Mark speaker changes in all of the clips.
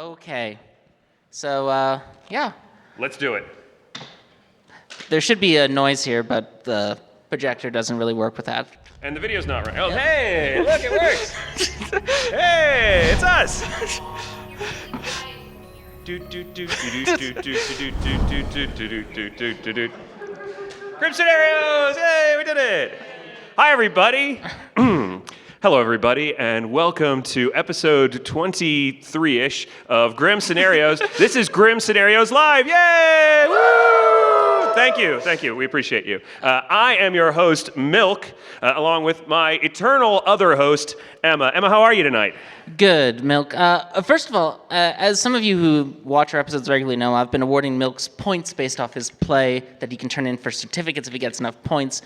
Speaker 1: Okay. So, yeah.
Speaker 2: Let's do it.
Speaker 1: There should be a noise here, but the projector doesn't really work with that.
Speaker 2: And the video's not right. Oh, hey, look, it works. Hey, it's us. Grim Scenarios! Hey, we did it! Hi, everybody. Hello, everybody, and welcome to episode 23-ish of Grim Scenarios. This is Grim Scenarios Live. Yay! Woo! Thank you. We appreciate you. I am your host, Milk, along with my eternal other host, Emma. Emma, how are you tonight?
Speaker 1: Good, Milk. First of all, as some of you who watch our episodes regularly know, I've been awarding Milk's points based off his play that he can turn in for certificates if he gets enough points.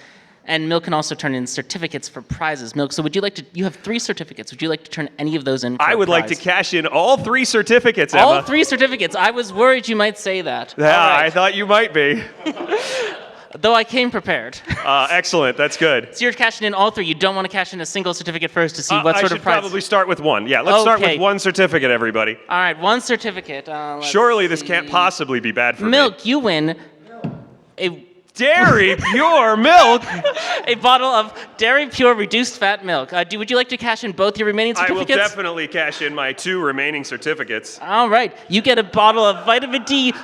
Speaker 1: And Milk can also turn in certificates for prizes. Milk, so would you like to, you have 3 certificates. Would you like to turn any of those in for
Speaker 2: I would like to cash in all 3 certificates, Emma.
Speaker 1: All 3 certificates. I was worried you might say that.
Speaker 2: Yeah, right. I thought you might be.
Speaker 1: Though I came prepared.
Speaker 2: Excellent, that's good.
Speaker 1: So you're cashing in all 3. You don't want to cash in a single certificate first to see what sort of prize.
Speaker 2: I should probably start with 1. Yeah, let's start with 1 certificate, everybody.
Speaker 1: All right, 1 certificate.
Speaker 2: Surely this can't possibly be bad for
Speaker 1: Milk,
Speaker 2: me.
Speaker 1: you win a
Speaker 2: Dairy Pure Milk.
Speaker 1: A bottle of Dairy Pure Reduced Fat Milk. Would you like to cash in both your remaining certificates?
Speaker 2: I will definitely cash in my 2 remaining certificates.
Speaker 1: All right. You get a bottle of vitamin D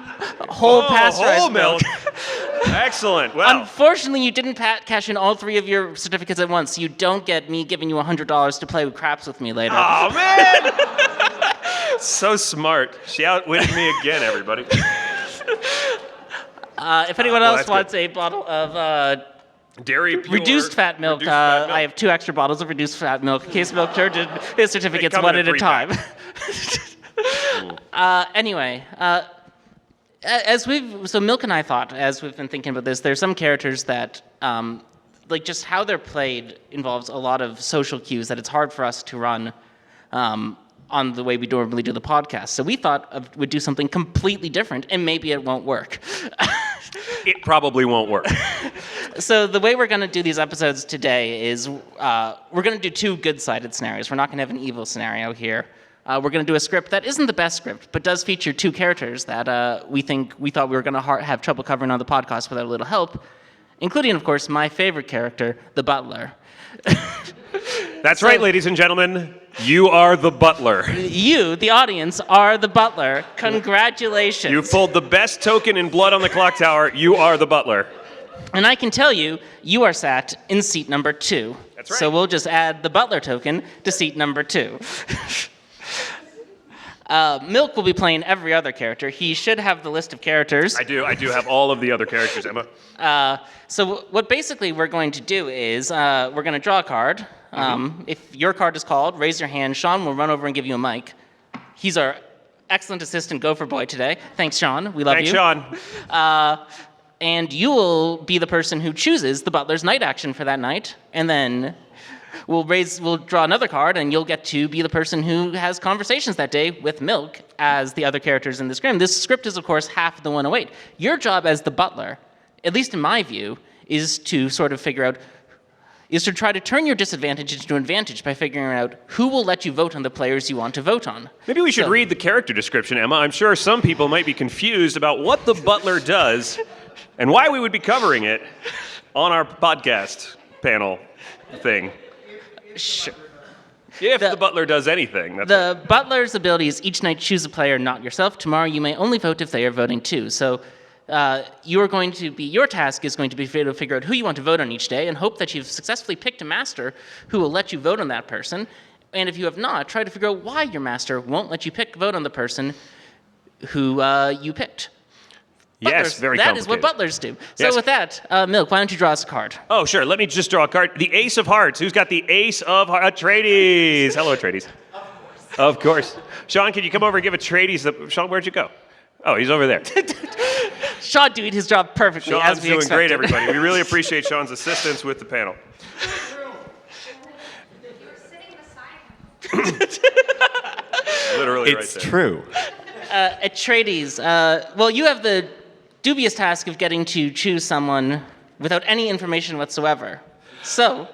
Speaker 1: whole pasteurized
Speaker 2: whole milk. Excellent. Well,
Speaker 1: unfortunately, you didn't cash in all 3 of your certificates at once. You don't get me giving you $100 to play with craps with me later.
Speaker 2: Oh, man. So smart. She outwitted me again, everybody.
Speaker 1: If anyone else wants a bottle of
Speaker 2: Dairy Pure
Speaker 1: reduced fat milk, I have 2 extra bottles of reduced fat milk in case Milk turned in his certificates one at a time. Anyway, so Milk and I thought, as we've been thinking about this, there's some characters that, like just how they're played involves a lot of social cues that it's hard for us to run on the way we normally do the podcast. So we thought we'd do something completely different, and maybe it won't work.
Speaker 2: It probably won't work.
Speaker 1: So the way we're going to do these episodes today is we're going to do 2 good-sided scenarios. We're not going to have an evil scenario here. We're going to do a script that isn't the best script, but does feature 2 characters that we thought we were going to have trouble covering on the podcast without a little help, including, of course, my favorite character, the butler.
Speaker 2: That's right, ladies and gentlemen. You are the butler.
Speaker 1: You, the audience, are the butler. Congratulations.
Speaker 2: You pulled the best token in blood on the Clocktower. You are the butler.
Speaker 1: And I can tell you, you are sat in seat number 2.
Speaker 2: That's right.
Speaker 1: So we'll just add the butler token to seat number 2. Milk will be playing every other character. He should have the list of characters.
Speaker 2: I do have all of the other characters, Emma.
Speaker 1: So what basically we're going to do is we're going to draw a card. If your card is called, raise your hand. Sean will run over and give you a mic. He's our excellent assistant gopher boy today. Thanks, Sean. We love you.
Speaker 2: Thanks, Sean.
Speaker 1: And you will be the person who chooses the butler's night action for that night. And then we'll draw another card, and you'll get to be the person who has conversations that day with Milk as the other characters in the script. This script is, of course, half the 108. Your job as the butler, at least in my view, is to sort of try to turn your disadvantage into an advantage by figuring out who will let you vote on the players you want to vote on.
Speaker 2: Maybe we should read the character description, Emma. I'm sure some people might be confused about what the butler does and why we would be covering it on our podcast panel thing.
Speaker 1: Sure.
Speaker 2: If the butler does anything.
Speaker 1: The butler's ability is each night choose a player, not yourself. Tomorrow you may only vote if they are voting too. So your task is going to be to figure out who you want to vote on each day and hope that you've successfully picked a master who will let you vote on that person. And if you have not, try to figure out why your master won't let you vote on the person who you picked. Butlers,
Speaker 2: yes, very complicated.
Speaker 1: That is what butlers do. So with that, Milk, why don't you draw us a card?
Speaker 2: Oh, sure. Let me just draw a card. The Ace of Hearts. Who's got the Ace of Hearts? Atreides. Hello, Atreides. Of course. Sean, can you come over and give Atreides Sean, where'd you go? Oh, he's over there.
Speaker 1: Sean doing his job perfectly,
Speaker 2: Sean's
Speaker 1: as we
Speaker 2: doing
Speaker 1: expected.
Speaker 2: great, everybody. We really appreciate Sean's assistance with the panel. Literally
Speaker 3: it's
Speaker 2: right there.
Speaker 3: true.
Speaker 1: Atreides, well, you have the dubious task of getting to choose someone without any information whatsoever. So,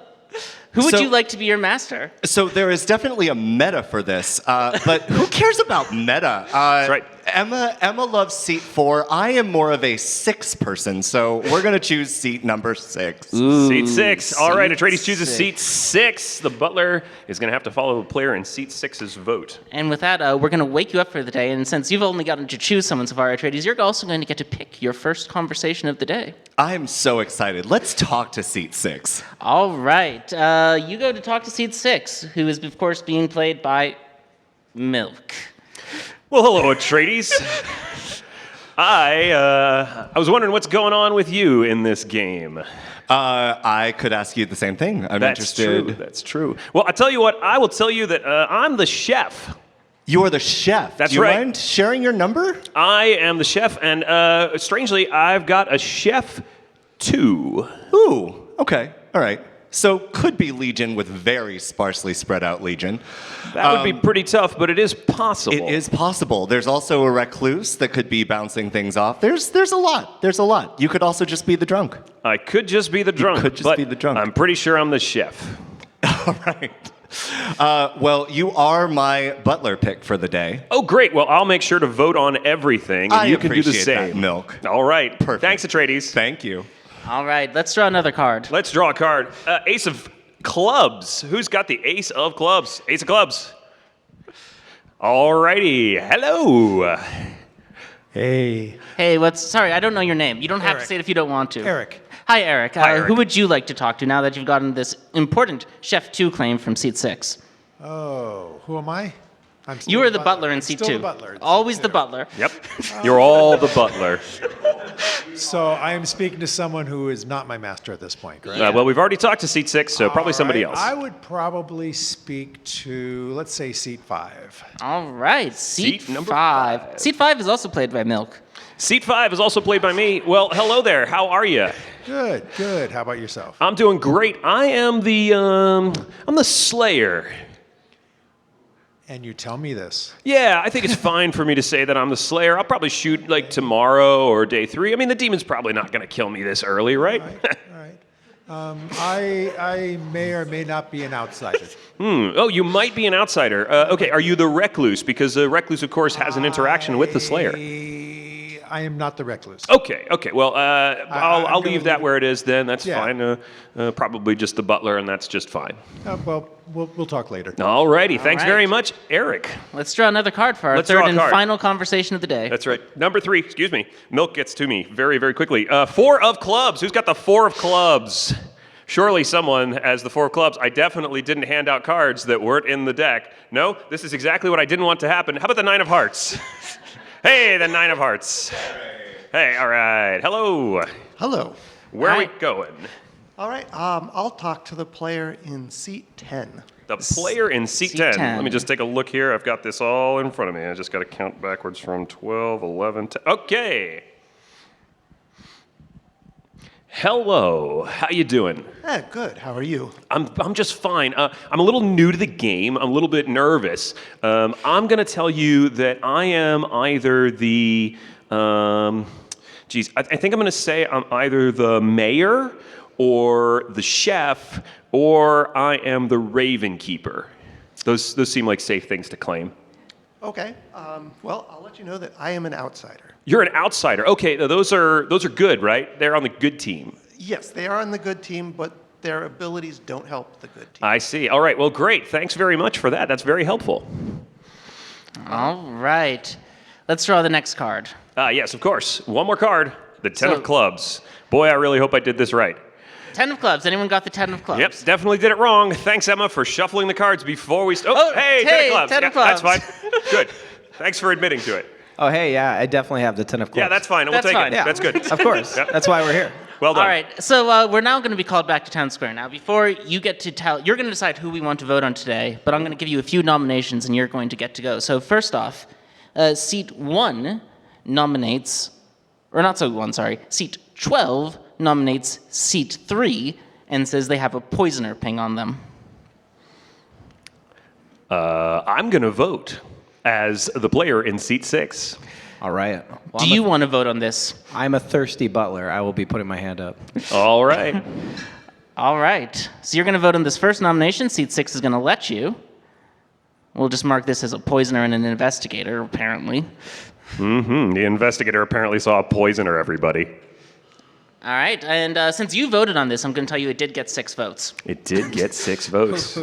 Speaker 1: Who would
Speaker 3: So-
Speaker 1: you like to be your master?
Speaker 3: So there is definitely a meta for this, but who cares about meta?
Speaker 2: That's right.
Speaker 3: Emma loves seat 4. I am more of a 6 person, so we're gonna choose seat number 6.
Speaker 2: Seat 6. All right,
Speaker 1: seat
Speaker 2: Atreides chooses
Speaker 1: 6.
Speaker 2: seat 6. The butler is going to have to follow the player in seat 6's vote.
Speaker 1: And with that, we're going to wake you up for the day. And since you've only gotten to choose someone so far, Atreides, you're also going to get to pick your first conversation of the day.
Speaker 3: I am so excited. Let's talk to seat 6.
Speaker 1: All right. You go to talk to seat 6, who is, of course, being played by Milk.
Speaker 2: Well, hello, Atreides. I was wondering what's going on with you in this game.
Speaker 3: I could ask you the same thing. I'm
Speaker 2: That's
Speaker 3: interested.
Speaker 2: true. That's true. Well, I tell you what. I will tell you that I'm the chef.
Speaker 3: You are the chef.
Speaker 2: That's
Speaker 3: Do you
Speaker 2: right.
Speaker 3: mind sharing your number?
Speaker 2: I am the chef, and strangely, I've got a chef 2.
Speaker 3: Ooh, okay, all right. So could be Legion with very sparsely spread out Legion.
Speaker 2: That would be pretty tough, but it is possible.
Speaker 3: It is possible. There's also a recluse that could be bouncing things off. There's a lot. There's a lot. You could also just be the drunk.
Speaker 2: I could just be the drunk.
Speaker 3: could just
Speaker 2: but
Speaker 3: be the drunk.
Speaker 2: I'm pretty sure I'm the chef.
Speaker 3: All right. Well, you are my butler pick for the day.
Speaker 2: Oh, great. Well, I'll make sure to vote on everything, and
Speaker 3: I
Speaker 2: you can do the
Speaker 3: appreciate that,
Speaker 2: same.
Speaker 3: Milk.
Speaker 2: All right.
Speaker 3: Perfect.
Speaker 2: Thanks, Atreides.
Speaker 3: Thank you.
Speaker 1: All right. Let's draw another card.
Speaker 2: Let's draw a card. Ace of clubs. Who's got the ace of clubs? Ace of clubs. All righty. Hello.
Speaker 4: Hey,
Speaker 1: Hey, sorry, I don't know your name. You don't have to
Speaker 4: Eric.
Speaker 1: say it if you don't want to.
Speaker 4: Eric.
Speaker 1: Hi, Eric.
Speaker 2: Hi, Eric.
Speaker 1: Who would you like to talk to now that you've gotten this important Chef 2 claim from seat 6?
Speaker 4: Oh, who am I? I'm still
Speaker 1: You are the butler in seat
Speaker 4: Still
Speaker 1: 2.
Speaker 4: the butler in seat
Speaker 1: Always the
Speaker 4: 2.
Speaker 1: butler.
Speaker 2: Yep. You're all the butler.
Speaker 4: So I am speaking to someone who is not my master at this point, correct?
Speaker 2: Well, we've already talked to seat 6, so probably
Speaker 4: All
Speaker 2: somebody
Speaker 4: right,
Speaker 2: else.
Speaker 4: I would probably speak to, let's say, seat 5.
Speaker 1: All right, seat
Speaker 2: Seat number
Speaker 1: 5.
Speaker 2: 5.
Speaker 1: Seat 5 is also played by Milk.
Speaker 2: Seat 5 is also played by me. Well, hello there. How are you?
Speaker 4: Good, good. How about yourself?
Speaker 2: I'm doing great. I am the Slayer.
Speaker 4: And you tell me this.
Speaker 2: Yeah, I think it's fine for me to say that I'm the Slayer. I'll probably shoot like tomorrow or day 3. I mean, the demon's probably not going to kill me this early, right?
Speaker 4: All right. I may or may not be an outsider.
Speaker 2: Oh, you might be an outsider. Okay, are you the Recluse? Because the Recluse, of course, has an interaction with the Slayer.
Speaker 4: I am not the recluse.
Speaker 2: Okay. Well, I'll
Speaker 4: I'm
Speaker 2: leave
Speaker 4: gonna
Speaker 2: that
Speaker 4: leave-
Speaker 2: where it is then. That's
Speaker 4: Yeah.
Speaker 2: fine. Probably just the butler, and that's just fine.
Speaker 4: Well, we'll talk later.
Speaker 2: Alrighty. Thanks
Speaker 1: right.
Speaker 2: very much, Eric.
Speaker 1: Let's draw another card for our
Speaker 2: Let's draw
Speaker 1: third
Speaker 2: a
Speaker 1: and
Speaker 2: card.
Speaker 1: final conversation of the day.
Speaker 2: That's right. Number 3, excuse me. Milk gets to me very, very quickly. 4 of clubs. Who's got the 4 of clubs? Surely someone has the 4 of clubs. I definitely didn't hand out cards that weren't in the deck. No, this is exactly what I didn't want to happen. How about the 9 of hearts? Hey, the 9 of hearts. Hey, all right. Hello.
Speaker 5: Hello.
Speaker 2: Where are we
Speaker 1: Hi.
Speaker 2: going?
Speaker 5: All right, I'll talk to the player in seat 10.
Speaker 2: The player in seat
Speaker 1: Seat
Speaker 2: 10.
Speaker 1: 10.
Speaker 2: Let me just take a look here. I've got this all in front of me. I just got to count backwards from 12, 11, 10. Okay. Hello. How you doing?
Speaker 5: Good. How are you?
Speaker 2: I'm just fine. I'm a little new to the game. I'm a little bit nervous. I'm going to tell you that I am either the... I think I'm going to say I'm either the mayor or the chef or I am the raven keeper. Those seem like safe things to claim.
Speaker 5: Okay. Well, I'll let you know that I am an outsider.
Speaker 2: You're an outsider. Okay, those are good, right? They're on the good team.
Speaker 5: Yes, they are on the good team, but their abilities don't help the good team.
Speaker 2: I see. All right. Well, great. Thanks very much for that. That's very helpful.
Speaker 1: All right. Let's draw the next card.
Speaker 2: Yes, of course. One more card. The 10
Speaker 1: So-
Speaker 2: of clubs. Boy, I really hope I did this right.
Speaker 1: 10 of clubs. Anyone got the 10 of clubs?
Speaker 2: Yep, definitely did it wrong. Thanks, Emma, for shuffling the cards before we... hey, 10 of clubs.
Speaker 1: 10
Speaker 2: Yeah,
Speaker 1: of clubs.
Speaker 2: That's fine. Good. Thanks for admitting to it.
Speaker 6: Oh, hey, yeah, I definitely have the 10 of clubs.
Speaker 2: Yeah, that's fine. We'll
Speaker 1: That's
Speaker 2: take
Speaker 1: fine.
Speaker 2: it.
Speaker 1: Yeah.
Speaker 2: That's good.
Speaker 6: Of course.
Speaker 2: Yep.
Speaker 6: That's why we're here.
Speaker 2: Well done.
Speaker 1: All right. So we're now going to be called back to town square. Now, before you get to tell, you're going to decide who we want to vote on today, but I'm going to give you a few nominations and you're going to get to go. So first off, seat 1 nominates, or not so 1, sorry, seat 12 nominates seat 3 and says they have a poisoner ping on them.
Speaker 2: I'm going to vote as the player in seat 6.
Speaker 6: All right. Well,
Speaker 1: Do you want to vote on this?
Speaker 6: I'm a thirsty butler. I will be putting my hand up.
Speaker 2: All right.
Speaker 1: All right. So you're going to vote on this first nomination. Seat 6 is going to let you. We'll just mark this as a poisoner and an investigator, apparently.
Speaker 2: The investigator apparently saw a poisoner, everybody.
Speaker 1: All right. And since you voted on this, I'm going to tell you it did get 6 votes.
Speaker 2: It did get 6 votes.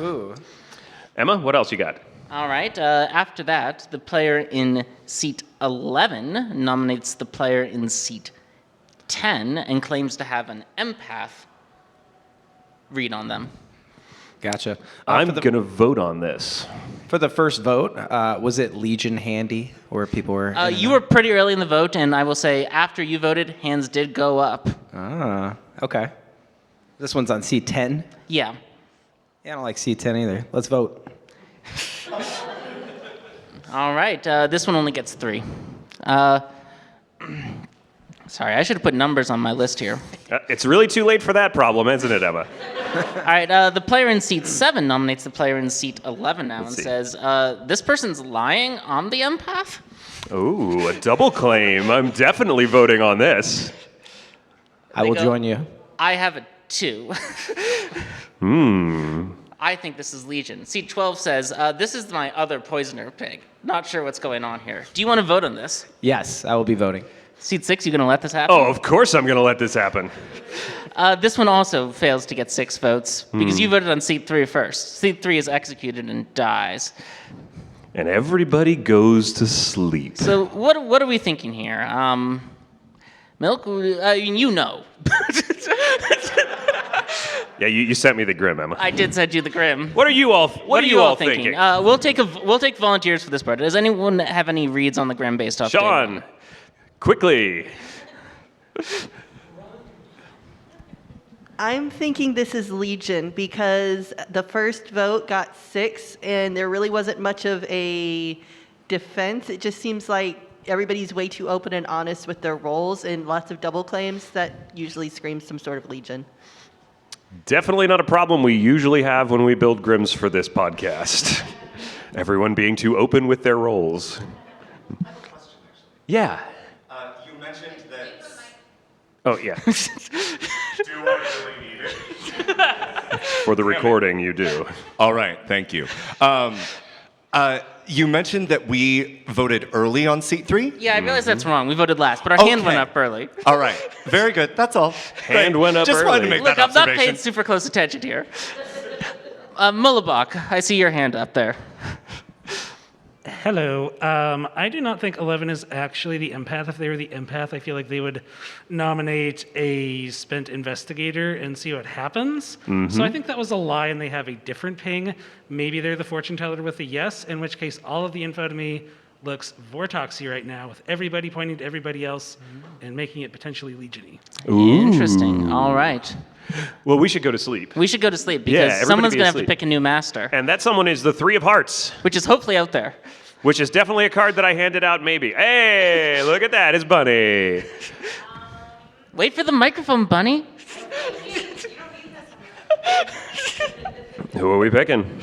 Speaker 2: Emma, what else you got?
Speaker 1: All right. After that, the player in seat 11 nominates the player in seat 10 and claims to have an empath read on them.
Speaker 6: Gotcha.
Speaker 2: I'm going to vote on this.
Speaker 6: For the first vote, was it Legion handy, or people were?
Speaker 1: You were pretty early in the vote, and I will say after you voted, hands did go up.
Speaker 6: Ah, okay. This one's on C10.
Speaker 1: Yeah.
Speaker 6: Yeah, I don't like C10 either. Let's vote.
Speaker 1: All right. This one only gets 3. Sorry, I should have put numbers on my list here.
Speaker 2: It's really too late for that problem, isn't it, Emma?
Speaker 1: All right, the player in seat 7 nominates the player in seat 11 now and says, this person's lying on the empath?
Speaker 2: Ooh, a double claim. I'm definitely voting on this.
Speaker 6: I will join you.
Speaker 1: I have a 2. I think this is Legion. Seat 12 says, this is my other poisoner pig. Not sure what's going on here. Do you want to vote on this?
Speaker 6: Yes, I will be voting.
Speaker 1: Seat 6, you going to let this happen?
Speaker 2: Oh, of course I'm going to let this happen.
Speaker 1: This one also fails to get 6 votes because you voted on seat 3 first. Seat 3 is executed and dies.
Speaker 2: And everybody goes to sleep.
Speaker 1: So what are we thinking here? Milk, you know.
Speaker 2: Yeah, you sent me the Grim, Emma.
Speaker 1: I did send you the Grim.
Speaker 2: What are you all thinking?
Speaker 1: We'll take volunteers for this part. Does anyone have any reads on the Grim based off?
Speaker 2: Sean, quickly.
Speaker 5: I'm thinking this is Legion because the first vote got 6 and there really wasn't much of a defense. It just seems like everybody's way too open and honest with their roles and lots of double claims. That usually screams some sort of Legion.
Speaker 2: Definitely not a problem we usually have when we build Grims for this podcast. Everyone being too open with their roles. Yeah.
Speaker 3: You mentioned that.
Speaker 2: Oh, yeah.
Speaker 3: Do I really need it?
Speaker 2: For the recording, you do.
Speaker 3: All right, thank you. You mentioned that we voted early on seat 3?
Speaker 1: Yeah, I realize that's wrong. We voted last, but our hand went up early.
Speaker 3: All right, very good. That's all.
Speaker 2: Hand went up
Speaker 3: Just wanted to
Speaker 2: early.
Speaker 3: make
Speaker 1: Look,
Speaker 3: that
Speaker 1: I'm not
Speaker 3: observation.
Speaker 1: paying super close attention here. Mullabach, I see your hand up there.
Speaker 7: Hello. I do not think 11 is actually the empath. If they were the empath, I feel like they would nominate a spent investigator and see what happens. So I think that was a lie and they have a different ping. Maybe they're the fortune teller with a yes, in which case all of the info to me looks Vortoxy right now with everybody pointing to everybody else and making it potentially Legion-y.
Speaker 1: Interesting. All right.
Speaker 2: Well, we should go to sleep.
Speaker 1: We should go to sleep
Speaker 2: Yeah,
Speaker 1: because
Speaker 2: everybody
Speaker 1: someone's
Speaker 2: be
Speaker 1: going to have to
Speaker 2: asleep.
Speaker 1: pick a new master,
Speaker 2: And that someone is the 3 of Hearts,
Speaker 1: which is hopefully out there.
Speaker 2: which is definitely a card that I handed out maybe. Hey, look at that. It's Bunny.
Speaker 1: Wait for the microphone, Bunny.
Speaker 2: Who are we picking?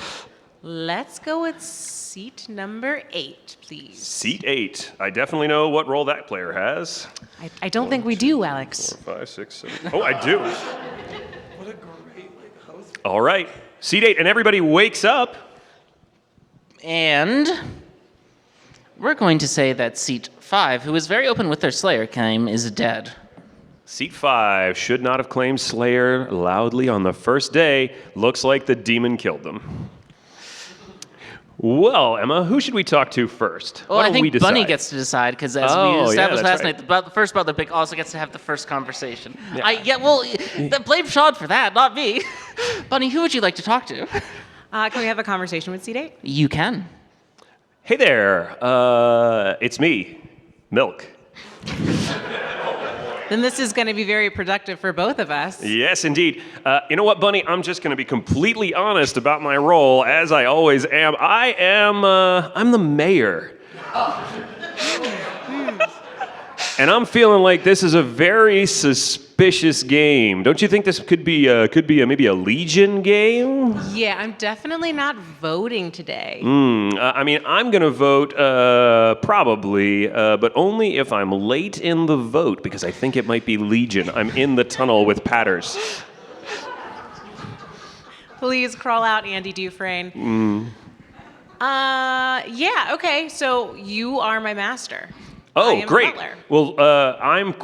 Speaker 8: Let's go with seat number 8, please.
Speaker 2: Seat 8. I definitely know what role that player has.
Speaker 8: I don't think we do, Alex.
Speaker 2: 5, 6, 7. Oh, I do. What a great host. All right. Seat 8. And everybody wakes up.
Speaker 1: And we're going to say that seat 5, who is very open with their Slayer claim, is dead.
Speaker 2: Seat 5 should not have claimed Slayer loudly on the first day. Looks like the demon killed them. Well, Emma, who should we talk to first?
Speaker 1: Well,
Speaker 2: Why
Speaker 1: I
Speaker 2: don't we
Speaker 1: think
Speaker 2: decide?
Speaker 1: Bunny gets to decide because, as
Speaker 2: Oh,
Speaker 1: we
Speaker 2: yeah,
Speaker 1: established
Speaker 2: that's
Speaker 1: last
Speaker 2: right.
Speaker 1: night, the first Butler pick also gets to have the first conversation. Blame Sean for that, not me. Bunny, who would you like to talk to?
Speaker 8: Can we have a conversation with seat 8?
Speaker 1: You can.
Speaker 2: Hey there. It's me, Milk.
Speaker 8: Then this is going to be very productive for both of us.
Speaker 2: Yes, indeed. You know what, Bunny? I'm just going to be completely honest about my role, as I always am. I'm the mayor. And I'm feeling like this is a very suspicious game. Don't you think this could be maybe a Legion game?
Speaker 8: Yeah, I'm definitely not voting today.
Speaker 2: I mean, I'm going to vote probably, but only if I'm late in the vote, because I think it might be Legion. I'm in the tunnel with Patters.
Speaker 8: Please crawl out, Andy Dufresne. Yeah, okay, so you are my master. I
Speaker 2: Oh,
Speaker 8: am a
Speaker 2: great.
Speaker 8: butler.
Speaker 2: Well, I'm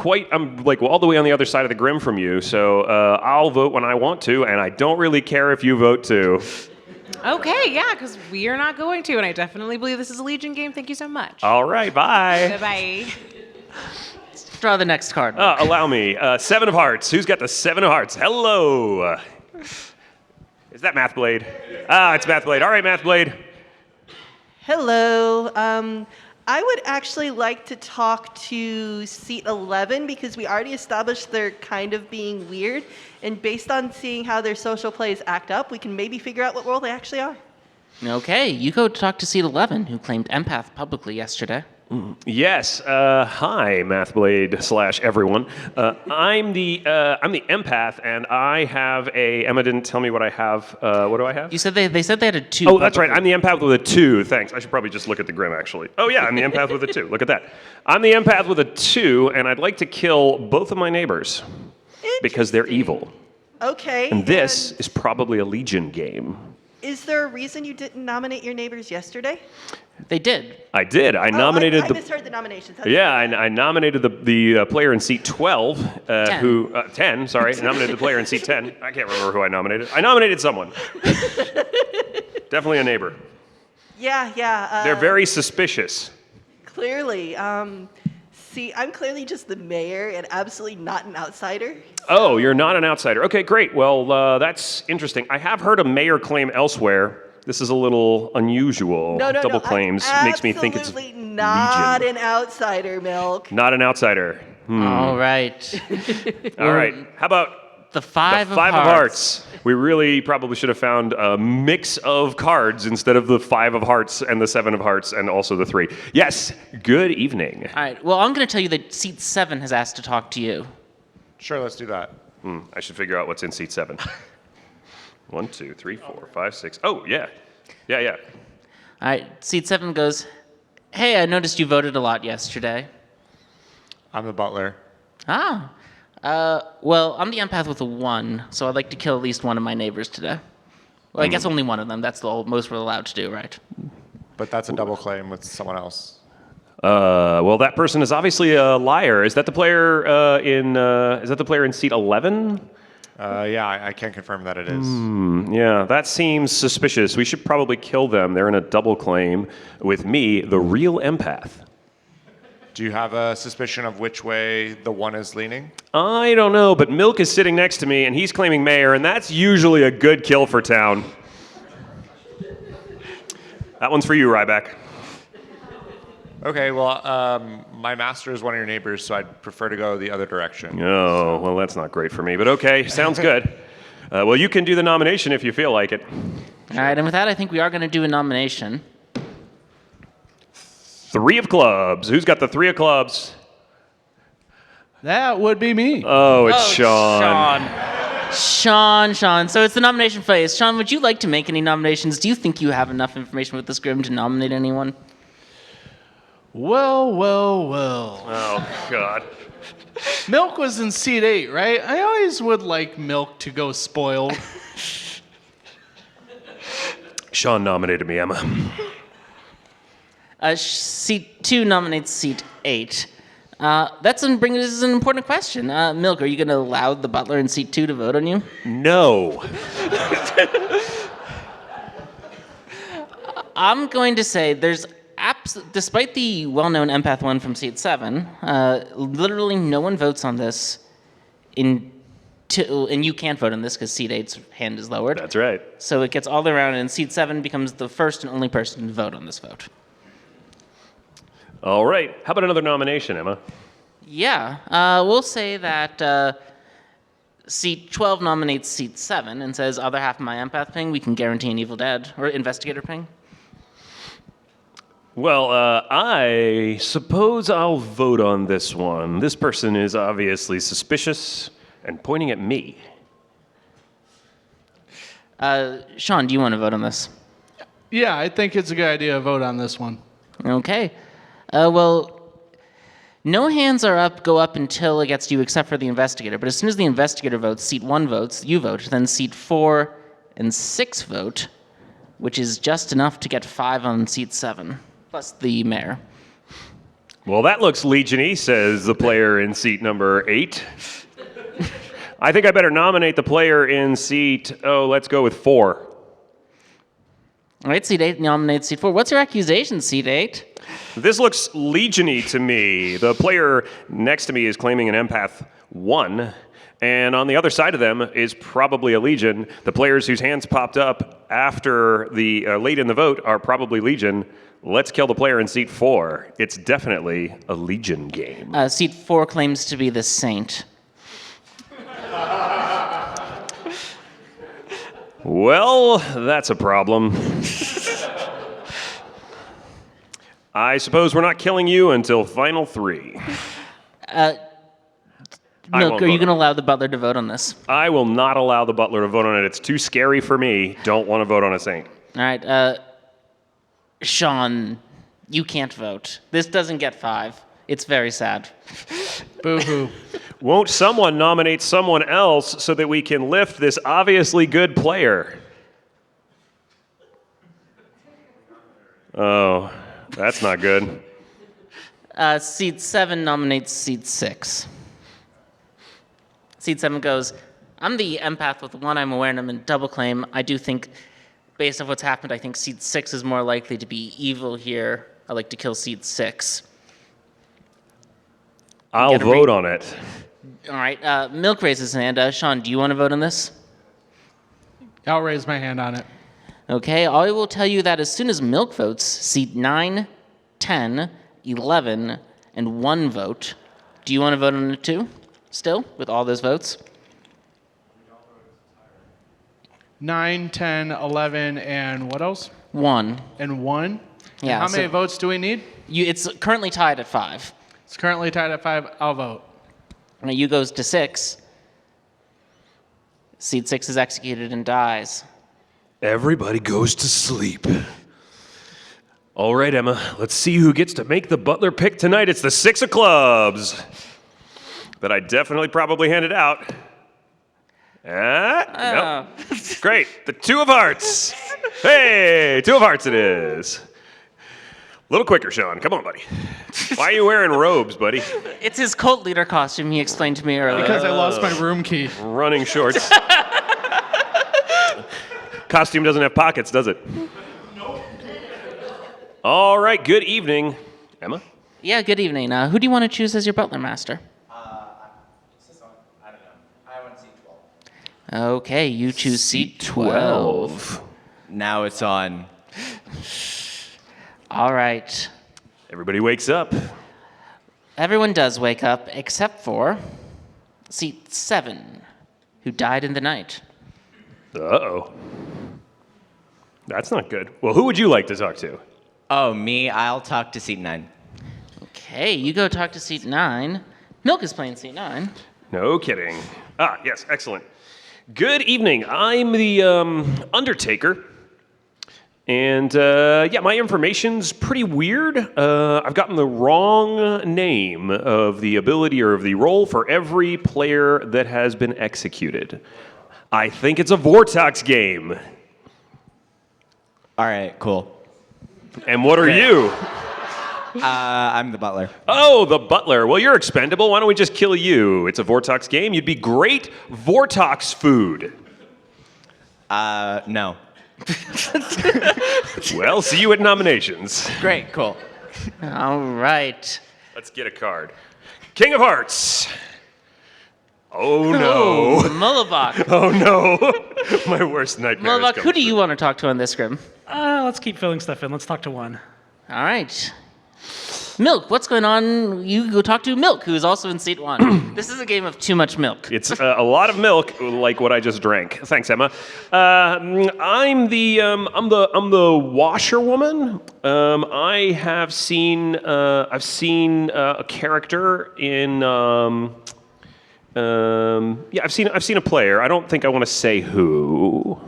Speaker 2: like all the way on the other side of the Grim from you, so I'll vote when I want to, and I don't really care if you vote too.
Speaker 8: Okay, yeah, because we are not going to, and I definitely believe this is a Legion game. Thank you so much.
Speaker 2: All right, bye.
Speaker 8: Bye-bye.
Speaker 1: Draw the next card.
Speaker 2: Allow me. Seven of Hearts. Who's got the Seven of Hearts? Hello. Is that Math Blade? Ah, it's Math Blade. All right, Math Blade.
Speaker 5: Hello. I would actually like to talk to seat 11 because we already established they're kind of being weird. And based on seeing how their social plays act up, we can maybe figure out what role they actually are.
Speaker 1: Okay, you go talk to seat 11, who claimed empath publicly yesterday.
Speaker 2: Yes. Hi, Math Blade / everyone. I'm the empath, and I have a. Emma didn't tell me what I have. What do I have?
Speaker 1: You said they said they had a 2.
Speaker 2: Oh, that's right. I'm the empath with a 2. Thanks. I should probably just look at the Grim, actually. Oh, yeah, I'm the empath with a 2. Look at that. I'm the empath with a 2, and I'd like to kill both of my neighbors because they're evil.
Speaker 5: Okay.
Speaker 2: And this is probably a Legion game.
Speaker 5: Is there a reason you didn't nominate your neighbors yesterday?
Speaker 1: They did.
Speaker 2: I did. I
Speaker 5: I
Speaker 2: nominated the.
Speaker 5: misheard the nominations.
Speaker 2: Yeah, I nominated the player in seat 12, 10, sorry. I nominated the player in seat 10. I can't remember who I nominated. I nominated someone. Definitely a neighbor.
Speaker 5: Yeah.
Speaker 2: They're very suspicious.
Speaker 5: Clearly. See, I'm clearly just the mayor and absolutely not an outsider.
Speaker 2: Oh, you're not an outsider. Okay, great. Well, that's interesting. I have heard a mayor claim elsewhere. This is a little unusual.
Speaker 5: No.
Speaker 2: Double claims
Speaker 5: I'm
Speaker 2: makes me think it's
Speaker 5: absolutely not
Speaker 2: Legion.
Speaker 5: an outsider, Milk.
Speaker 2: Not an outsider.
Speaker 1: All right.
Speaker 2: All right. How about
Speaker 1: The 5
Speaker 2: the 5
Speaker 1: of
Speaker 2: of
Speaker 1: hearts.
Speaker 2: hearts? We really probably should have found a mix of cards instead of the 5 of hearts and the 7 of hearts and also the 3. Yes. Good evening.
Speaker 1: All right. Well, I'm going to tell you that seat 7 has asked to talk to you.
Speaker 4: Sure, let's do that.
Speaker 2: I should figure out what's in seat 7. 1, 2, 3, 4, 5, 6. Oh, yeah. Yeah.
Speaker 1: All right. Seat 7 goes, "Hey, I noticed you voted a lot yesterday."
Speaker 4: I'm the butler.
Speaker 1: Ah. Well, I'm the empath with a 1, so I'd like to kill at least one of my neighbors today. Well, I guess only one of them. That's the most we're allowed to do, right?
Speaker 4: But that's a double claim with someone else.
Speaker 2: Well, that person is obviously a liar. Is that the player in seat 11?
Speaker 4: Yeah, I can confirm that it is.
Speaker 2: Yeah, that seems suspicious. We should probably kill them. They're in a double claim with me, the real empath.
Speaker 4: Do you have a suspicion of which way the 1 is leaning?
Speaker 2: I don't know, but Milk is sitting next to me, and he's claiming mayor, and that's usually a good kill for town. That one's for you, Ryback.
Speaker 4: Okay, well, my master is one of your neighbors, so I'd prefer to go the other direction.
Speaker 2: Oh, well, that's not great for me, but okay, sounds good. Well, you can do the nomination if you feel like it.
Speaker 1: All right. And with that, I think we are going to do a nomination.
Speaker 2: 3 of clubs. Who's got the 3 of clubs?
Speaker 6: That would be me.
Speaker 2: Oh, it's Sean.
Speaker 1: Sean. So it's the nomination phase. Sean, would you like to make any nominations? Do you think you have enough information with this Grim to nominate anyone?
Speaker 6: Well.
Speaker 2: Oh, God.
Speaker 6: Milk was in seat 8, right? I always would like Milk to go spoiled.
Speaker 2: Sean nominated me, Emma.
Speaker 1: Seat 2 nominates seat 8. This is an important question. Milk, are you going to allow the butler in seat 2 to vote on you?
Speaker 2: No.
Speaker 1: I'm going to say there's despite the well-known empath 1 from seat 7, literally no one votes on this and you can't vote on this because seat 8's hand is lowered.
Speaker 2: That's right.
Speaker 1: So it gets all the way around, and seat 7 becomes the first and only person to vote on this vote.
Speaker 2: All right. How about another nomination, Emma?
Speaker 1: Yeah, we'll say that seat 12 nominates seat 7 and says, other half of my empath ping, we can guarantee an Evil Dead, or investigator ping.
Speaker 2: Well, I suppose I'll vote on this one. This person is obviously suspicious and pointing at me.
Speaker 1: Sean, do you want to vote on this?
Speaker 6: Yeah, I think it's a good idea to vote on this one.
Speaker 1: Okay. Well, no hands go up until it gets to you except for the investigator. But as soon as the investigator votes, seat 1 votes, you vote. Then seat 4 and 6 vote, which is just enough to get 5 on seat 7, plus the mayor.
Speaker 2: Well, that looks Legion-y, says the player in seat number 8. I think I better nominate the player in seat, let's go with 4.
Speaker 1: All right, seat 8 nominates seat 4. What's your accusation, seat 8?
Speaker 2: This looks Legion-y to me. The player next to me is claiming an empath 1, and on the other side of them is probably a Legion. The players whose hands popped up after the late in the vote are probably Legion. Let's kill the player in seat 4. It's definitely a Legion game.
Speaker 1: Seat 4 claims to be the saint.
Speaker 2: Well, that's a problem. I suppose we're not killing you until final 3.
Speaker 1: Milk, are you going to allow the butler to vote on this?
Speaker 2: I will not allow the butler to vote on it. It's too scary for me. Don't want to vote on a saint.
Speaker 1: All right, Sean, you can't vote. This doesn't get 5. It's very sad.
Speaker 6: Boo-hoo.
Speaker 2: Won't someone nominate someone else so that we can lift this obviously good player? Oh, that's not good.
Speaker 1: Seat 7 nominates seat 6. Seat 7 goes, I'm the empath with 1. I'm aware and I'm in double claim. I do think, based on what's happened, I think seat 6 is more likely to be evil here. I like to kill seat 6.
Speaker 2: I'll vote on it.
Speaker 1: All right, Milk raises his hand. Sean, do you want to vote on this?
Speaker 6: I'll raise my hand on it.
Speaker 1: Okay, I will tell you that as soon as Milk votes, seat 9, 10, 11, and 1 vote. Do you want to vote on it too? Still, with all those votes?
Speaker 6: 9, 10, 11, and what else?
Speaker 1: 1.
Speaker 6: And 1?
Speaker 1: Yeah.
Speaker 6: And how many votes do we need?
Speaker 1: It's currently tied at 5.
Speaker 6: It's currently tied at 5. I'll vote.
Speaker 1: Now you goes to 6. Seat 6 is executed and dies.
Speaker 2: Everybody goes to sleep. All right, Emma, let's see who gets to make the butler pick tonight. It's the 6 of clubs that I definitely probably handed out. Nope. Great, the 2 of hearts. Hey, 2 of hearts it is. A little quicker, Sean. Come on, buddy. Why are you wearing robes, buddy?
Speaker 1: It's his cult leader costume he explained to me earlier.
Speaker 6: Because I lost my room key.
Speaker 2: Running shorts. Costume doesn't have pockets, does it? Nope. All right, good evening. Emma?
Speaker 1: Yeah, good evening. Who do you want to choose as your butler master?
Speaker 9: It's this one. I don't know. I want seat 12.
Speaker 1: Okay, you choose seat 12.
Speaker 9: Now it's on.
Speaker 1: All right.
Speaker 2: Everybody wakes up.
Speaker 1: Everyone does wake up, except for seat 7, who died in the night.
Speaker 2: Uh-oh. That's not good. Well, who would you like to talk to?
Speaker 9: Oh, me? I'll talk to seat 9.
Speaker 1: Okay, you go talk to seat 9. Milk is playing seat 9.
Speaker 2: No kidding. Ah, yes, excellent. Good evening. I'm the Undertaker. And, yeah, my information's pretty weird. I've gotten the wrong name of the ability or of the role for every player that has been executed. I think it's a Vortox game.
Speaker 9: All right, cool.
Speaker 2: And what are you?
Speaker 9: I'm the butler.
Speaker 2: Oh, the butler. Well, you're expendable. Why don't we just kill you? It's a Vortox game. You'd be great Vortox food.
Speaker 9: No.
Speaker 2: Well, see you at nominations.
Speaker 9: Great, cool.
Speaker 1: All right.
Speaker 2: Let's get a card. King of Hearts. Oh, no.
Speaker 1: Oh, Mullabach.
Speaker 2: Oh, no. My worst nightmare.
Speaker 1: Mullabach, who do you want to talk to on this, Grim?
Speaker 7: Let's keep filling stuff in. Let's talk to 1.
Speaker 1: All right. Milk, what's going on? You go talk to Milk, who's also in seat 1. This is a game of too much milk.
Speaker 2: It's a lot of milk, like what I just drank. Thanks, Emma. I'm the washerwoman. I have seen a character in I've seen a player. I don't think I want to say who.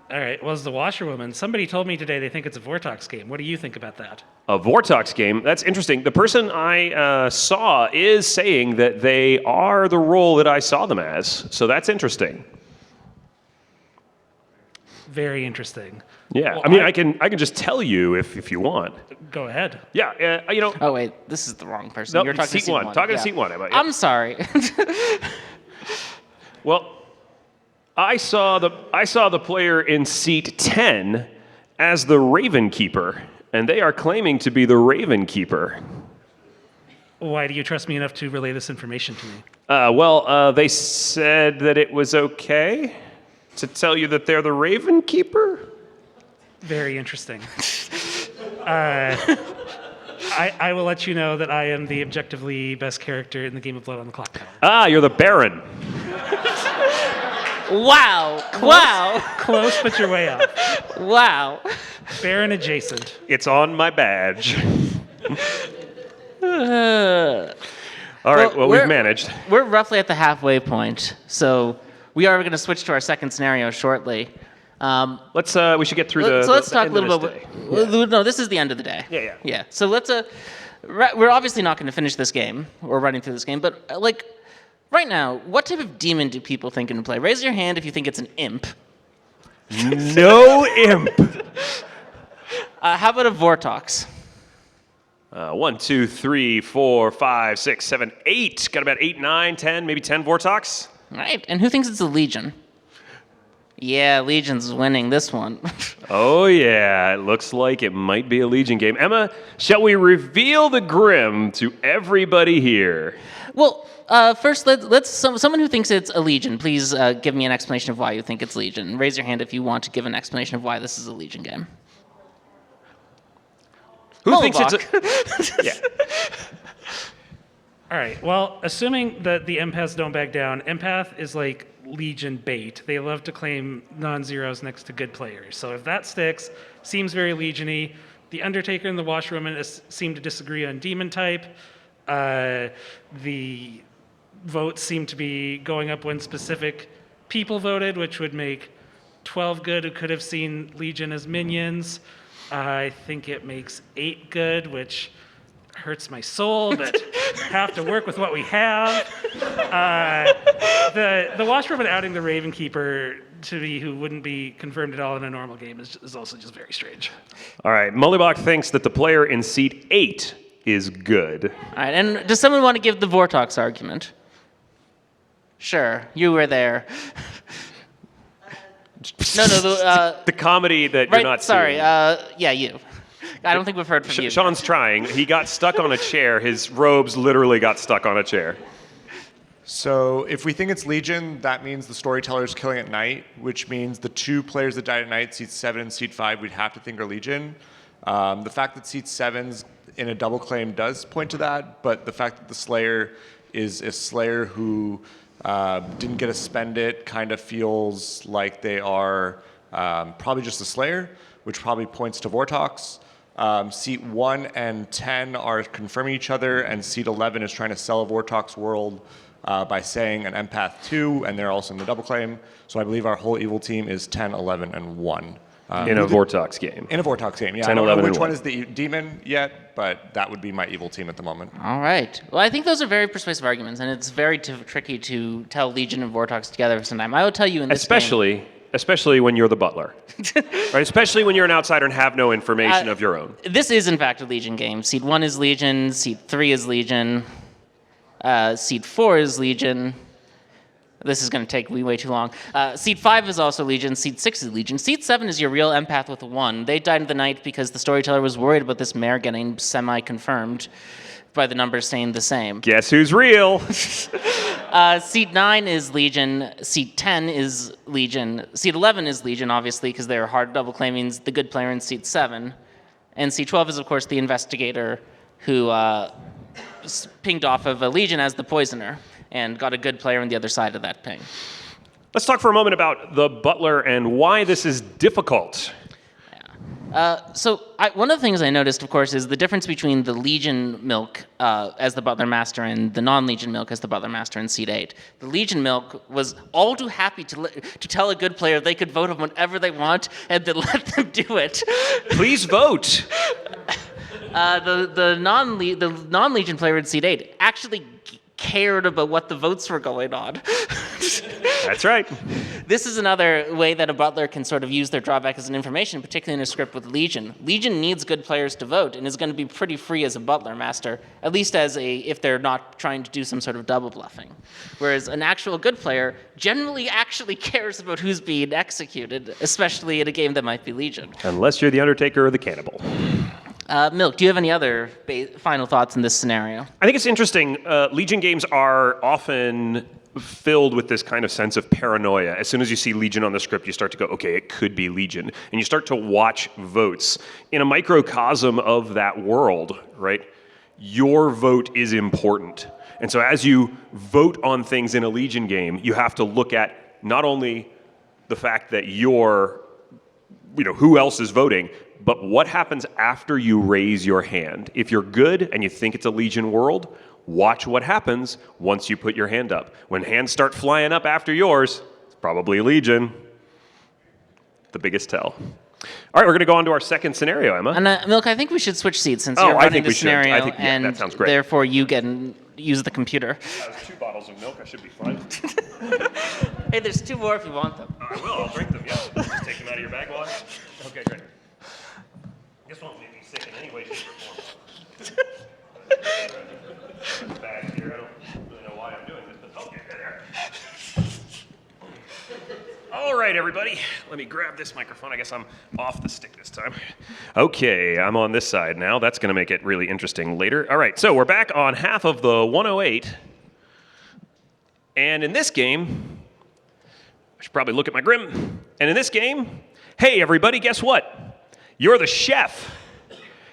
Speaker 7: All right. Well, as the washerwoman, somebody told me today they think it's a Vortox game. What do you think about that?
Speaker 2: A Vortox game? That's interesting. The person I saw is saying that they are the role that I saw them as. So that's interesting.
Speaker 7: Very interesting.
Speaker 2: Yeah,
Speaker 7: Well,
Speaker 2: I mean, I can just tell you if you want.
Speaker 7: Go ahead.
Speaker 2: Yeah,
Speaker 1: Oh wait, this is the wrong person.
Speaker 2: No,
Speaker 1: You're talking
Speaker 2: seat
Speaker 1: to seat
Speaker 2: one.
Speaker 1: one.
Speaker 2: Talking to
Speaker 1: Yeah.
Speaker 2: seat one. Emma, yeah.
Speaker 1: I'm sorry.
Speaker 2: Well, I saw the player in seat 10 as the Raven Keeper, and they are claiming to be the Raven Keeper.
Speaker 7: Why do you trust me enough to relay this information to me?
Speaker 2: They said that it was okay to tell you that they're the Raven Keeper.
Speaker 7: Very interesting. I will let you know that I am the objectively best character in the game of Blood on the Clocktower.
Speaker 2: Ah, you're the Baron.
Speaker 1: Wow. Wow.
Speaker 7: Close, but you're way off.
Speaker 1: Wow.
Speaker 7: Baron adjacent.
Speaker 2: It's on my badge. All right, well, we've managed.
Speaker 1: We're roughly at the halfway point, so we are going to switch to our second scenario shortly.
Speaker 2: We should get through
Speaker 1: So let's talk a
Speaker 2: end
Speaker 1: little
Speaker 2: of
Speaker 1: bit.
Speaker 2: this day.
Speaker 1: No, this is the end of the day.
Speaker 2: Yeah.
Speaker 1: So let's. We're obviously not going to finish this game. We're running through this game, but right now, what type of demon do people think in play? Raise your hand if you think it's an imp.
Speaker 2: No imp.
Speaker 1: How about a Vortox?
Speaker 2: 1, 2, 3, 4, 5, 6, 7, 8. Got about 8, 9, 10, maybe 10 Vortox.
Speaker 1: Right. And who thinks it's a Legion? Yeah, Legion's winning this one.
Speaker 2: Oh, yeah. It looks like it might be a Legion game. Emma, shall we reveal the Grim to everybody here?
Speaker 1: Well, first, someone who thinks it's a Legion, please give me an explanation of why you think it's Legion. Raise your hand if you want to give an explanation of why this is a Legion game.
Speaker 2: Who thinks it's a... Yeah.
Speaker 7: All right. Well, assuming that the empaths don't back down, empath is like Legion bait. They love to claim non-zeros next to good players. So if that sticks, seems very Legion-y. The Undertaker and the Washwoman seem to disagree on demon type. The votes seem to be going up when specific people voted, which would make 12 good who could have seen Legion as minions. I think it makes 8 good, which hurts my soul, but have to work with what we have. The Washwoman outing the Raven Keeper to me, who wouldn't be confirmed at all in a normal game, is also just very strange.
Speaker 2: All right. Mullibach thinks that the player in seat 8 is good.
Speaker 1: All right, and does someone want to give the Vortox argument? Sure, you were there. No,
Speaker 2: the comedy that
Speaker 1: right,
Speaker 2: you're not
Speaker 1: sorry,
Speaker 2: seeing.
Speaker 1: yeah, you. I don't think we've heard from you.
Speaker 2: Sean's trying. He got stuck on a chair. His robes literally got stuck on a chair.
Speaker 4: So if we think it's Legion, that means the storyteller's killing at night, which means the 2 players that died at night, seat 7 and seat 5, we'd have to think are Legion. The fact that seat 7's in a double claim does point to that, but the fact that the Slayer is a Slayer who didn't get to spend it kind of feels like they are probably just a Slayer, which probably points to Vortox. Seat 1 and 10 are confirming each other, and seat 11 is trying to sell a Vortox world by saying an empath 2, and they're also in the double claim. So I believe our whole evil team is 10, 11, and 1.
Speaker 2: In a Vortox game.
Speaker 4: In a Vortox game, yeah.
Speaker 2: 10,
Speaker 4: I don't
Speaker 2: 11,
Speaker 4: know which
Speaker 2: and
Speaker 4: one
Speaker 2: 1.
Speaker 4: is the demon yet, but that would be my evil team at the moment.
Speaker 1: All right. Well, I think those are very persuasive arguments, and it's very tricky to tell Legion and Vortox together for some time. I will tell you in this game,
Speaker 2: Especially when you're the butler. Right? Especially when you're an outsider and have no information of your own.
Speaker 1: this is, in fact, a Legion game. Seat 1 is Legion, Seat 3 is Legion, Seat 4 is Legion. This is going to take way too long. Seat 5 is also Legion. Seat 6 is Legion. Seat 7 is your real empath with a 1. They died in the night because the storyteller was worried about this mayor getting semi-confirmed by the numbers staying the same.
Speaker 2: Guess who's real?
Speaker 1: Seat 9 is Legion. Seat 10 is Legion. Seat 11 is Legion, obviously, because they're hard double claiming the good player in Seat 7. And Seat 12 is, of course, the investigator who pinged off of a Legion as the poisoner and got a good player on the other side of that ping.
Speaker 2: Let's talk for a moment about the butler and why this is difficult.
Speaker 1: One of the things I noticed, of course, is the difference between the Legion milk as the butler master and the non-Legion milk as the butler master in Seat 8. The Legion milk was all too happy to tell a good player they could vote on whatever they want and then let them do it.
Speaker 2: Please vote.
Speaker 1: The non-Legion player in Seat 8 actually cared about what the votes were going on.
Speaker 2: That's right.
Speaker 1: This is another way that a butler can sort of use their drawback as an information, particularly in a script with Legion. Legion needs good players to vote and is going to be pretty free as a butler master, at least if they're not trying to do some sort of double bluffing. Whereas an actual good player generally actually cares about who's being executed, especially in a game that might be Legion.
Speaker 2: Unless you're the Undertaker or the Cannibal.
Speaker 1: Milk, do you have any other final thoughts in this scenario?
Speaker 2: I think it's interesting. Legion games are often filled with this kind of sense of paranoia. As soon as you see Legion on the script, you start to go, okay, it could be Legion. And you start to watch votes. In a microcosm of that world, right, your vote is important. And so as you vote on things in a Legion game, you have to look at not only the fact that who else is voting, but what happens after you raise your hand. If you're good and you think it's a Legion world, watch what happens once you put your hand up. When hands start flying up after yours, it's probably Legion. The biggest tell. All right, we're going to go on to our second scenario, Emma.
Speaker 1: And Milk, I think we should switch seats since you're running the scenario,
Speaker 2: I think,
Speaker 1: and
Speaker 2: that sounds great.
Speaker 1: therefore you can use the computer.
Speaker 2: There's 2 bottles of milk. I should be fine.
Speaker 1: Hey, there's 2 more if you want them.
Speaker 2: I will. I'll drink them. Yeah. Just take them out of your bag, while Okay, great. This won't make me sick in any way, shape, or form. Bag here. I don't really know why I'm doing this, but okay, there. All right, everybody. Let me grab this microphone. I guess I'm off the stick this time. Okay, I'm on this side now. That's going to make it really interesting later. All right, so we're back on half of the 108. And in this game, I should probably look at my Grim. And in this game, hey, everybody, guess what? You're the chef.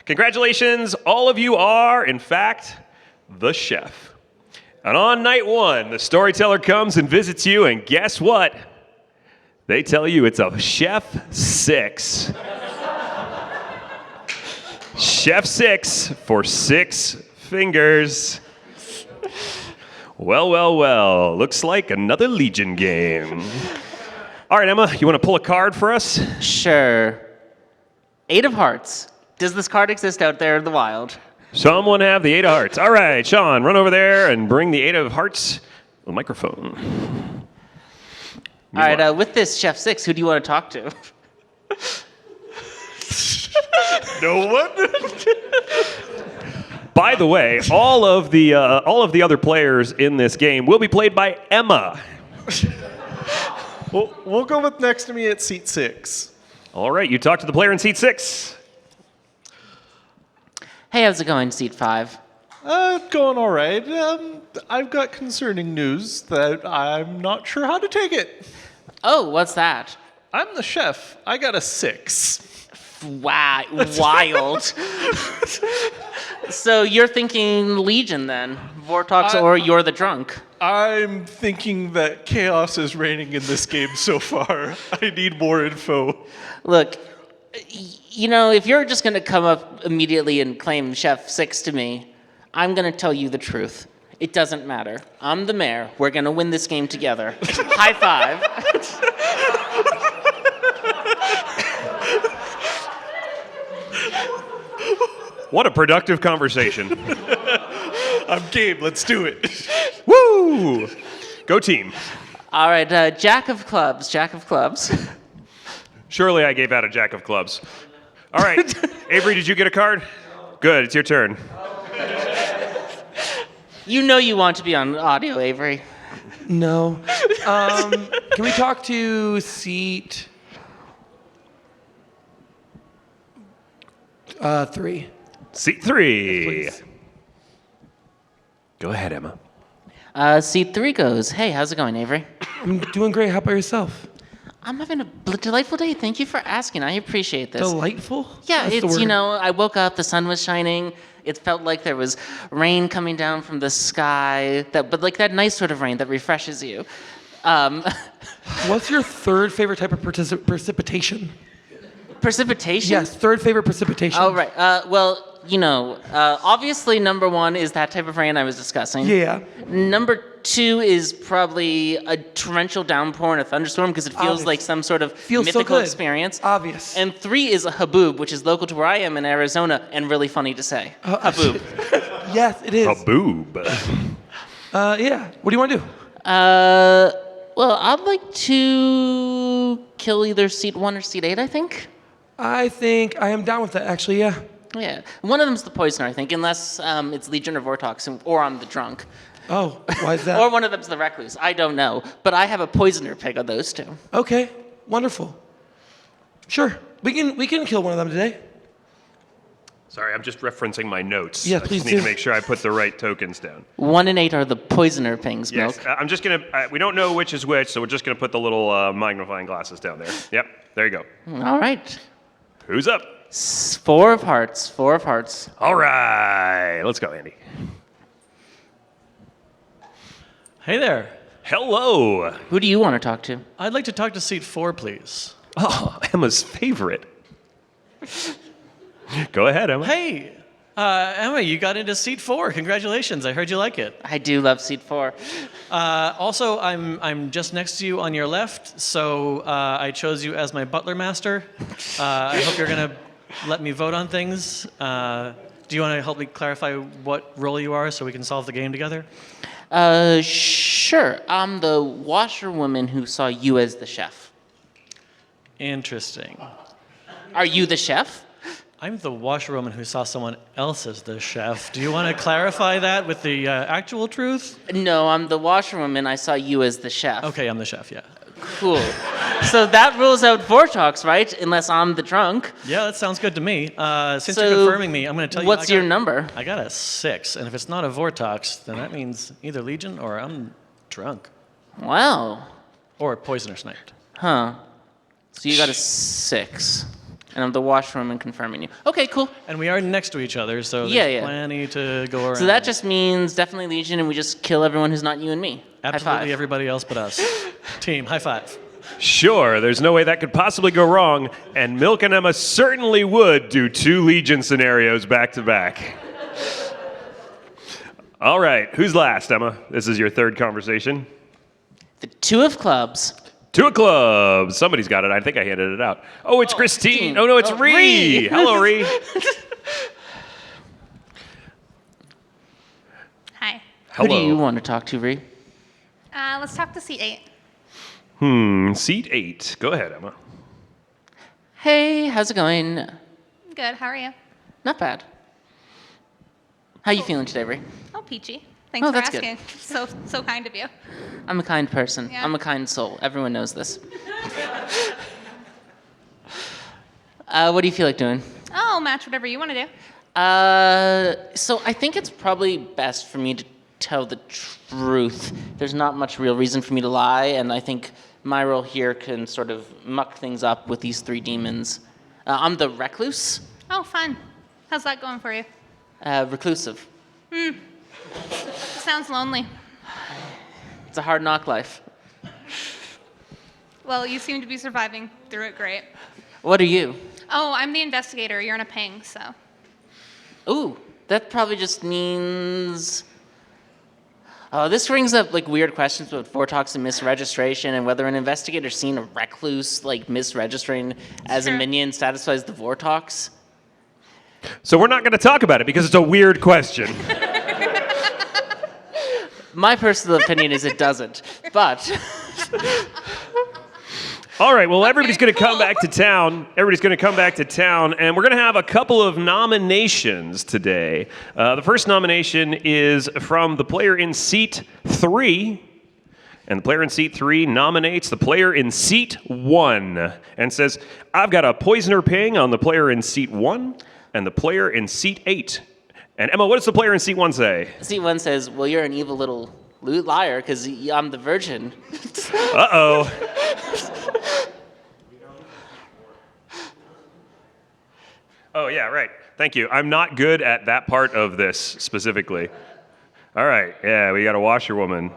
Speaker 2: Congratulations, all of you are, in fact, the chef. And on night 1, the storyteller comes and visits you, and guess what? They tell you it's a Chef 6. Chef 6 for 6 fingers. Well, well, well. Looks like another Legion game. All right, Emma, you want to pull a card for us?
Speaker 1: Sure. 8 of Hearts. Does this card exist out there in the wild?
Speaker 2: Someone have the 8 of Hearts. All right, Sean, run over there and bring the 8 of Hearts, the microphone.
Speaker 1: All right, with this Chef 6, who do you want to talk to?
Speaker 2: No one? By the way, all of the other players in this game will be played by Emma.
Speaker 6: We'll go with next to me at seat 6.
Speaker 2: All right, you talk to the player in seat 6.
Speaker 1: Hey, how's it going, seat 5?
Speaker 6: Going all right. I've got concerning news that I'm not sure how to take it.
Speaker 1: Oh, what's that?
Speaker 6: I'm the chef. I got a 6.
Speaker 1: Wow, wild. So you're thinking Legion then? Vortox, or you're the drunk?
Speaker 6: I'm thinking that chaos is reigning in this game so far. I need more info.
Speaker 1: Look, if you're just going to come up immediately and claim Chef 6 to me, I'm going to tell you the truth. It doesn't matter. I'm the mayor. We're going to win this game together. High five.
Speaker 2: What a productive conversation.
Speaker 6: I'm game. Let's do it.
Speaker 2: Woo! Go team.
Speaker 1: All right, Jack of Clubs. Jack of Clubs.
Speaker 2: Surely I gave out a Jack of Clubs. All right. Avery, did you get a card? Good. It's your turn.
Speaker 1: You know you want to be on audio, Avery.
Speaker 9: No. Can we talk to seat 3?
Speaker 2: Seat 3.
Speaker 9: Please.
Speaker 2: Go ahead, Emma.
Speaker 1: Seat 3 goes, hey, how's it going, Avery?
Speaker 9: I'm doing great. How about yourself?
Speaker 1: I'm having a delightful day. Thank you for asking. I appreciate this.
Speaker 9: Delightful?
Speaker 1: Yeah,
Speaker 9: That's the
Speaker 1: it's,
Speaker 9: word.
Speaker 1: I woke up, the sun was shining. It felt like there was rain coming down from the sky, but like that nice sort of rain that refreshes you.
Speaker 9: What's your third favorite type of precipitation?
Speaker 1: Precipitation?
Speaker 9: Yes, third favorite precipitation.
Speaker 1: Oh, right. Well, obviously number 1 is that type of rain I was discussing.
Speaker 9: Yeah.
Speaker 1: Number 2 is probably a torrential downpour and a thunderstorm because it feels
Speaker 9: Obvious.
Speaker 1: like some sort of
Speaker 9: Feels so
Speaker 1: mythical
Speaker 9: good.
Speaker 1: experience.
Speaker 9: Obvious.
Speaker 1: And 3 is a haboob, which is local to where I am in Arizona and really funny to say. Haboob.
Speaker 9: Yes, it is.
Speaker 2: A boob.
Speaker 9: Yeah. What do you want to do?
Speaker 1: Well, I'd like to kill either seat 1 or seat 8, I think.
Speaker 10: I think I am down with that, actually, yeah.
Speaker 1: Yeah. One of them's the poisoner, I think, unless it's Legion or Vortox, or I'm the drunk.
Speaker 10: Oh, why is that?
Speaker 1: Or one of them's the recluse. I don't know. But I have a poisoner pick of those two.
Speaker 10: Okay, wonderful. Sure, we can kill one of them today.
Speaker 2: Sorry, I'm just referencing my notes.
Speaker 10: Yeah,
Speaker 2: I
Speaker 10: please
Speaker 2: just need
Speaker 10: do.
Speaker 2: to make sure I put the right tokens down.
Speaker 1: 1 and 8 are the poisoner pings,
Speaker 2: Yes,
Speaker 1: Milk.
Speaker 2: I'm just gonna. We don't know which is which, so we're just gonna put the little magnifying glasses down there. Yep, there you go.
Speaker 1: All right.
Speaker 2: Who's up?
Speaker 1: 4 of hearts. 4 of hearts.
Speaker 2: All right, let's go, Andy.
Speaker 6: Hey there.
Speaker 2: Hello.
Speaker 1: Who do you want to talk to?
Speaker 6: I'd like to talk to seat 4, please.
Speaker 2: Oh, Emma's favorite. Go ahead, Emma.
Speaker 6: Hey, Emma, you got into seat 4. Congratulations. I heard you like it.
Speaker 1: I do love seat 4.
Speaker 6: Also, I'm just next to you on your left, so I chose you as my butler master. I hope you're going to let me vote on things. Do you want to help me clarify what role you are so we can solve the game together?
Speaker 1: Sure. I'm the washerwoman who saw you as the chef.
Speaker 6: Interesting.
Speaker 1: Are you the chef?
Speaker 6: I'm the washerwoman who saw someone else as the chef. Do you want to clarify that with the actual truth?
Speaker 1: No, I'm the washerwoman. I saw you as the chef.
Speaker 6: Okay, I'm the chef, yeah.
Speaker 1: Cool. So that rules out Vortox, right? Unless I'm the drunk.
Speaker 6: Yeah, that sounds good to me. Since
Speaker 1: So,
Speaker 6: you're confirming me, I'm going to tell you.
Speaker 1: What's your number?
Speaker 6: I got a 6, and if it's not a Vortox, then that means either Legion or I'm drunk.
Speaker 1: Wow.
Speaker 6: Or poisoner sniped.
Speaker 1: Huh. So you got a 6. And I'm the washerwoman confirming you. Okay, cool.
Speaker 6: And we are next to each other, so
Speaker 1: Yeah,
Speaker 6: there's
Speaker 1: yeah.
Speaker 6: plenty to go around.
Speaker 1: So that just means definitely Legion, and we just kill everyone who's not you and me. High
Speaker 6: Absolutely
Speaker 1: five.
Speaker 6: everybody else but us. Team, high five.
Speaker 2: Sure, there's no way that could possibly go wrong, and Milk and Emma certainly would do 2 Legion scenarios back to back. All right, who's last, Emma? This is your 3rd conversation.
Speaker 1: The 2 of clubs.
Speaker 2: 2 of clubs. Somebody's got it. I think I handed it out. Oh, it's Christine. Oh, no, it's Ree.
Speaker 1: Ree.
Speaker 2: Hello, Ree.
Speaker 11: Hi.
Speaker 1: Who do you
Speaker 2: Hello.
Speaker 1: want to talk to, Ree?
Speaker 11: Let's talk to seat 8.
Speaker 2: Seat 8. Go ahead, Emma.
Speaker 1: Hey, how's it going?
Speaker 11: Good. How are you?
Speaker 1: Not bad. How you feeling today, Ree?
Speaker 11: Oh, peachy. Thanks
Speaker 1: Oh,
Speaker 11: for
Speaker 1: that's good.
Speaker 11: asking. So kind of you.
Speaker 1: I'm a kind person.
Speaker 11: Yeah.
Speaker 1: I'm a kind soul. Everyone knows this. What do you feel like doing?
Speaker 11: Oh, match whatever you want to do.
Speaker 1: So I think it's probably best for me to tell the truth. There's not much real reason for me to lie, and I think my role here can sort of muck things up with these 3 demons. I'm the recluse.
Speaker 11: Oh, fun. How's that going for you?
Speaker 1: Reclusive.
Speaker 11: Sounds lonely.
Speaker 1: It's a hard knock life.
Speaker 11: Well, you seem to be surviving through it great.
Speaker 1: What are you?
Speaker 11: Oh, I'm the investigator. You're in a ping, so.
Speaker 1: Ooh, that probably just means... Oh, this brings up like weird questions about Vortox and misregistration and whether an investigator seen a recluse like misregistering as
Speaker 11: Sure.
Speaker 1: a minion satisfies the Vortox.
Speaker 2: So we're not going to talk about it because it's a weird question.
Speaker 1: My personal opinion is it doesn't, but
Speaker 2: All right, well, everybody's going to come back to town. Everybody's going to come back to town, and we're going to have a couple of nominations today. The first nomination is from the player in seat 3, and the player in seat 3 nominates the player in seat 1 and says, I've got a poisoner ping on the player in seat 1 and the player in seat 8. And Emma, what does the player in seat 1 say?
Speaker 1: seat 1 says, well, you're an evil little liar because I'm the virgin.
Speaker 2: Uh-oh. Oh, yeah, right. Thank you. I'm not good at that part of this specifically. All right, yeah, we got a washerwoman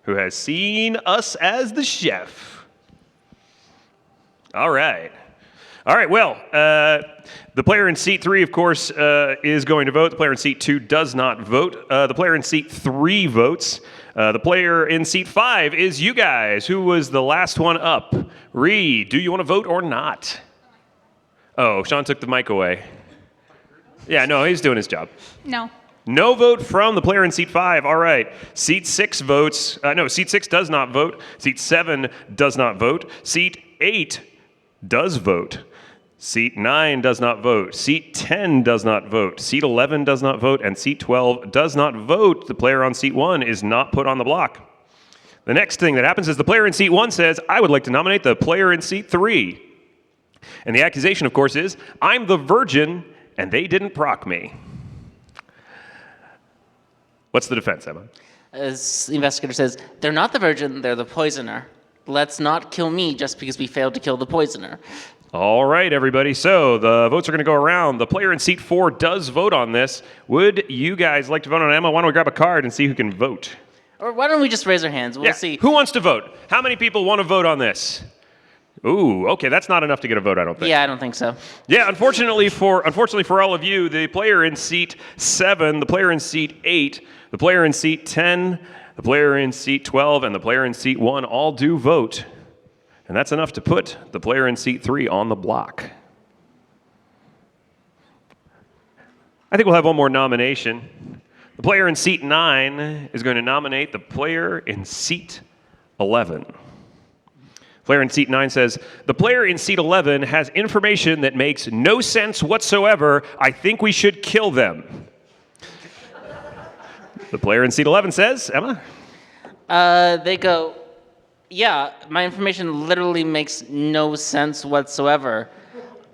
Speaker 2: who has seen us as the chef. All right. All right, well, the player in seat 3, of course, is going to vote. The player in seat 2 does not vote. The player in seat 3 votes. The player in seat 5 is you guys. Who was the last one up? Ree, do you want to vote or not? Oh, Sean took the mic away. Yeah, no, he's doing his job.
Speaker 11: No.
Speaker 2: No vote from the player in seat 5. All right. Seat 6 votes. No, seat 6 does not vote. Seat 7 does not vote. Seat 8 does vote. Seat 9 does not vote. Seat 10 does not vote. Seat 11 does not vote. And seat 12 does not vote. The player on seat 1 is not put on the block. The next thing that happens is the player in seat 1 says, I would like to nominate the player in seat 3. And the accusation, of course, is, I'm the virgin and they didn't proc me. What's the defense, Emma?
Speaker 1: As the investigator says, they're not the virgin, they're the poisoner. Let's not kill me just because we failed to kill the poisoner.
Speaker 2: All right, everybody. So the votes are going to go around. The player in seat 4 does vote on this. Would you guys like to vote on Emma? Why don't we grab a card and see who can vote?
Speaker 1: Or why don't we just raise our hands? We'll see.
Speaker 2: Who wants to vote? How many people want to vote on this? Ooh, okay, that's not enough to get a vote, I don't think.
Speaker 1: Yeah, I don't think so.
Speaker 2: Yeah, unfortunately for all of you, the player in seat 7, the player in seat 8, the player in seat 10, the player in seat 12, and the player in seat 1 all do vote. And that's enough to put the player in seat 3 on the block. I think we'll have one more nomination. The player in seat 9 is going to nominate the player in seat 11. Player in seat 9 says, the player in seat 11 has information that makes no sense whatsoever. I think we should kill them. The player in seat 11 says, Emma?
Speaker 1: They go, yeah, my information literally makes no sense whatsoever.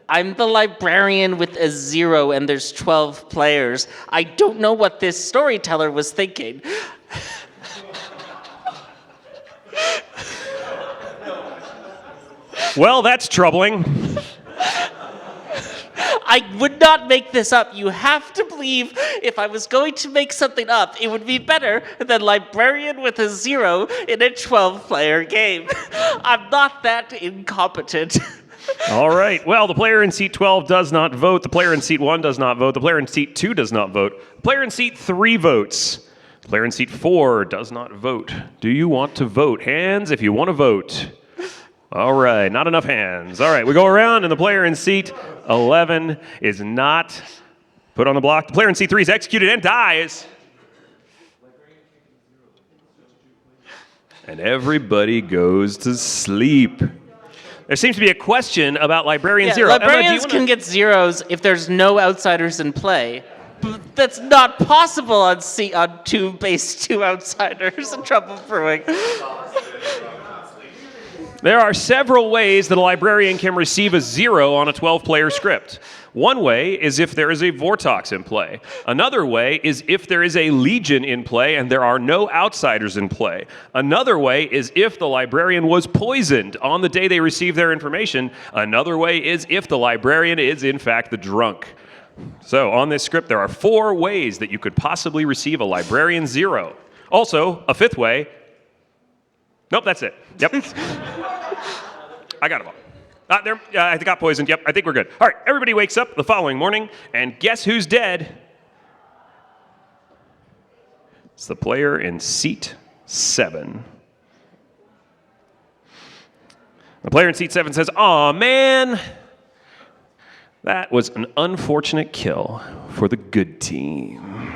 Speaker 1: I'm the librarian with a 0 and there's 12 players. I don't know what this storyteller was thinking.
Speaker 2: Well, that's troubling.
Speaker 1: I would not make this up. You have to believe if I was going to make something up, it would be better than librarian with a 0 in a 12-player game. I'm not that incompetent.
Speaker 2: All right. Well, the player in seat 12 does not vote. The player in seat 1 does not vote. The player in seat 2 does not vote. The player in seat 3 votes. The player in seat 4 does not vote. Do you want to vote? Hands if you want to vote. All right, not enough hands. All right, we go around, and the player in seat 11 is not put on the block. The player in seat 3 is executed and dies. And everybody goes to sleep. There seems to be a question about Librarian Zero.
Speaker 1: Librarians
Speaker 2: Emma,
Speaker 1: can get 0s if there's no outsiders in play. But that's not possible on two base 2 outsiders in Trouble Brewing.
Speaker 2: There are several ways that a librarian can receive a 0 on a 12-player script. One way is if there is a Vortox in play. Another way is if there is a Legion in play and there are no outsiders in play. Another way is if the librarian was poisoned on the day they received their information. Another way is if the librarian is in fact the drunk. So on this script, there are 4 ways that you could possibly receive a librarian 0. Also, a 5th way. Nope, that's it. Yep. I got them all. I got poisoned. Yep, I think we're good. All right, everybody wakes up the following morning, and guess who's dead? It's the player in seat 7. The player in seat 7 says, "Aw, man, that was an unfortunate kill for the good team."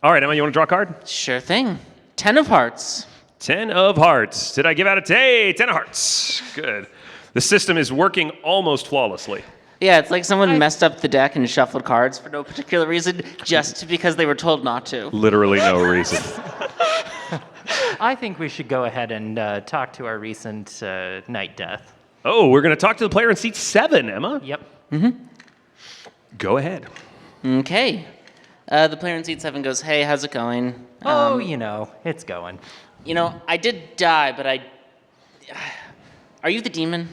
Speaker 2: All right, Emma, you want to draw a card?
Speaker 1: Sure thing. 10 of hearts.
Speaker 2: 10 of hearts. Did I give out a 10 of hearts? Good. The system is working almost flawlessly.
Speaker 1: Yeah, it's like someone messed up the deck and shuffled cards for no particular reason, just because they were told not to.
Speaker 2: Literally no reason.
Speaker 12: I think we should go ahead and talk to our recent night death.
Speaker 2: Oh, we're going to talk to the player in seat 7, Emma.
Speaker 12: Yep.
Speaker 2: Go ahead.
Speaker 1: Okay. The player in seat 7 goes, hey, how's it going?
Speaker 12: Oh, you know, it's going.
Speaker 1: You know, I did die, but Are you the demon?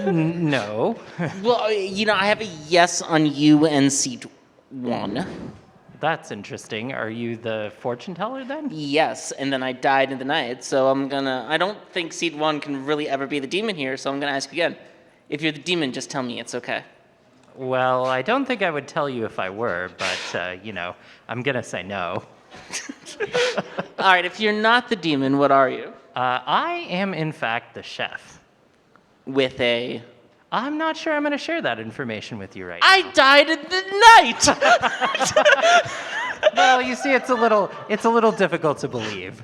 Speaker 12: No.
Speaker 1: Well, you know, I have a yes on you and seat 1.
Speaker 12: That's interesting. Are you the fortune teller then?
Speaker 1: Yes, and then I died in the night, so I don't think seat 1 can really ever be the demon here, so I'm gonna ask you again. If you're the demon, just tell me it's okay.
Speaker 12: Well, I don't think I would tell you if I were, but, you know, I'm gonna say no.
Speaker 1: All right, if you're not the demon, what are you?
Speaker 12: I am, in fact, the chef.
Speaker 1: With a...
Speaker 12: I'm not sure I'm going to share that information with you right
Speaker 1: I died in the night.
Speaker 12: now. Well, you see, it's a little difficult to believe.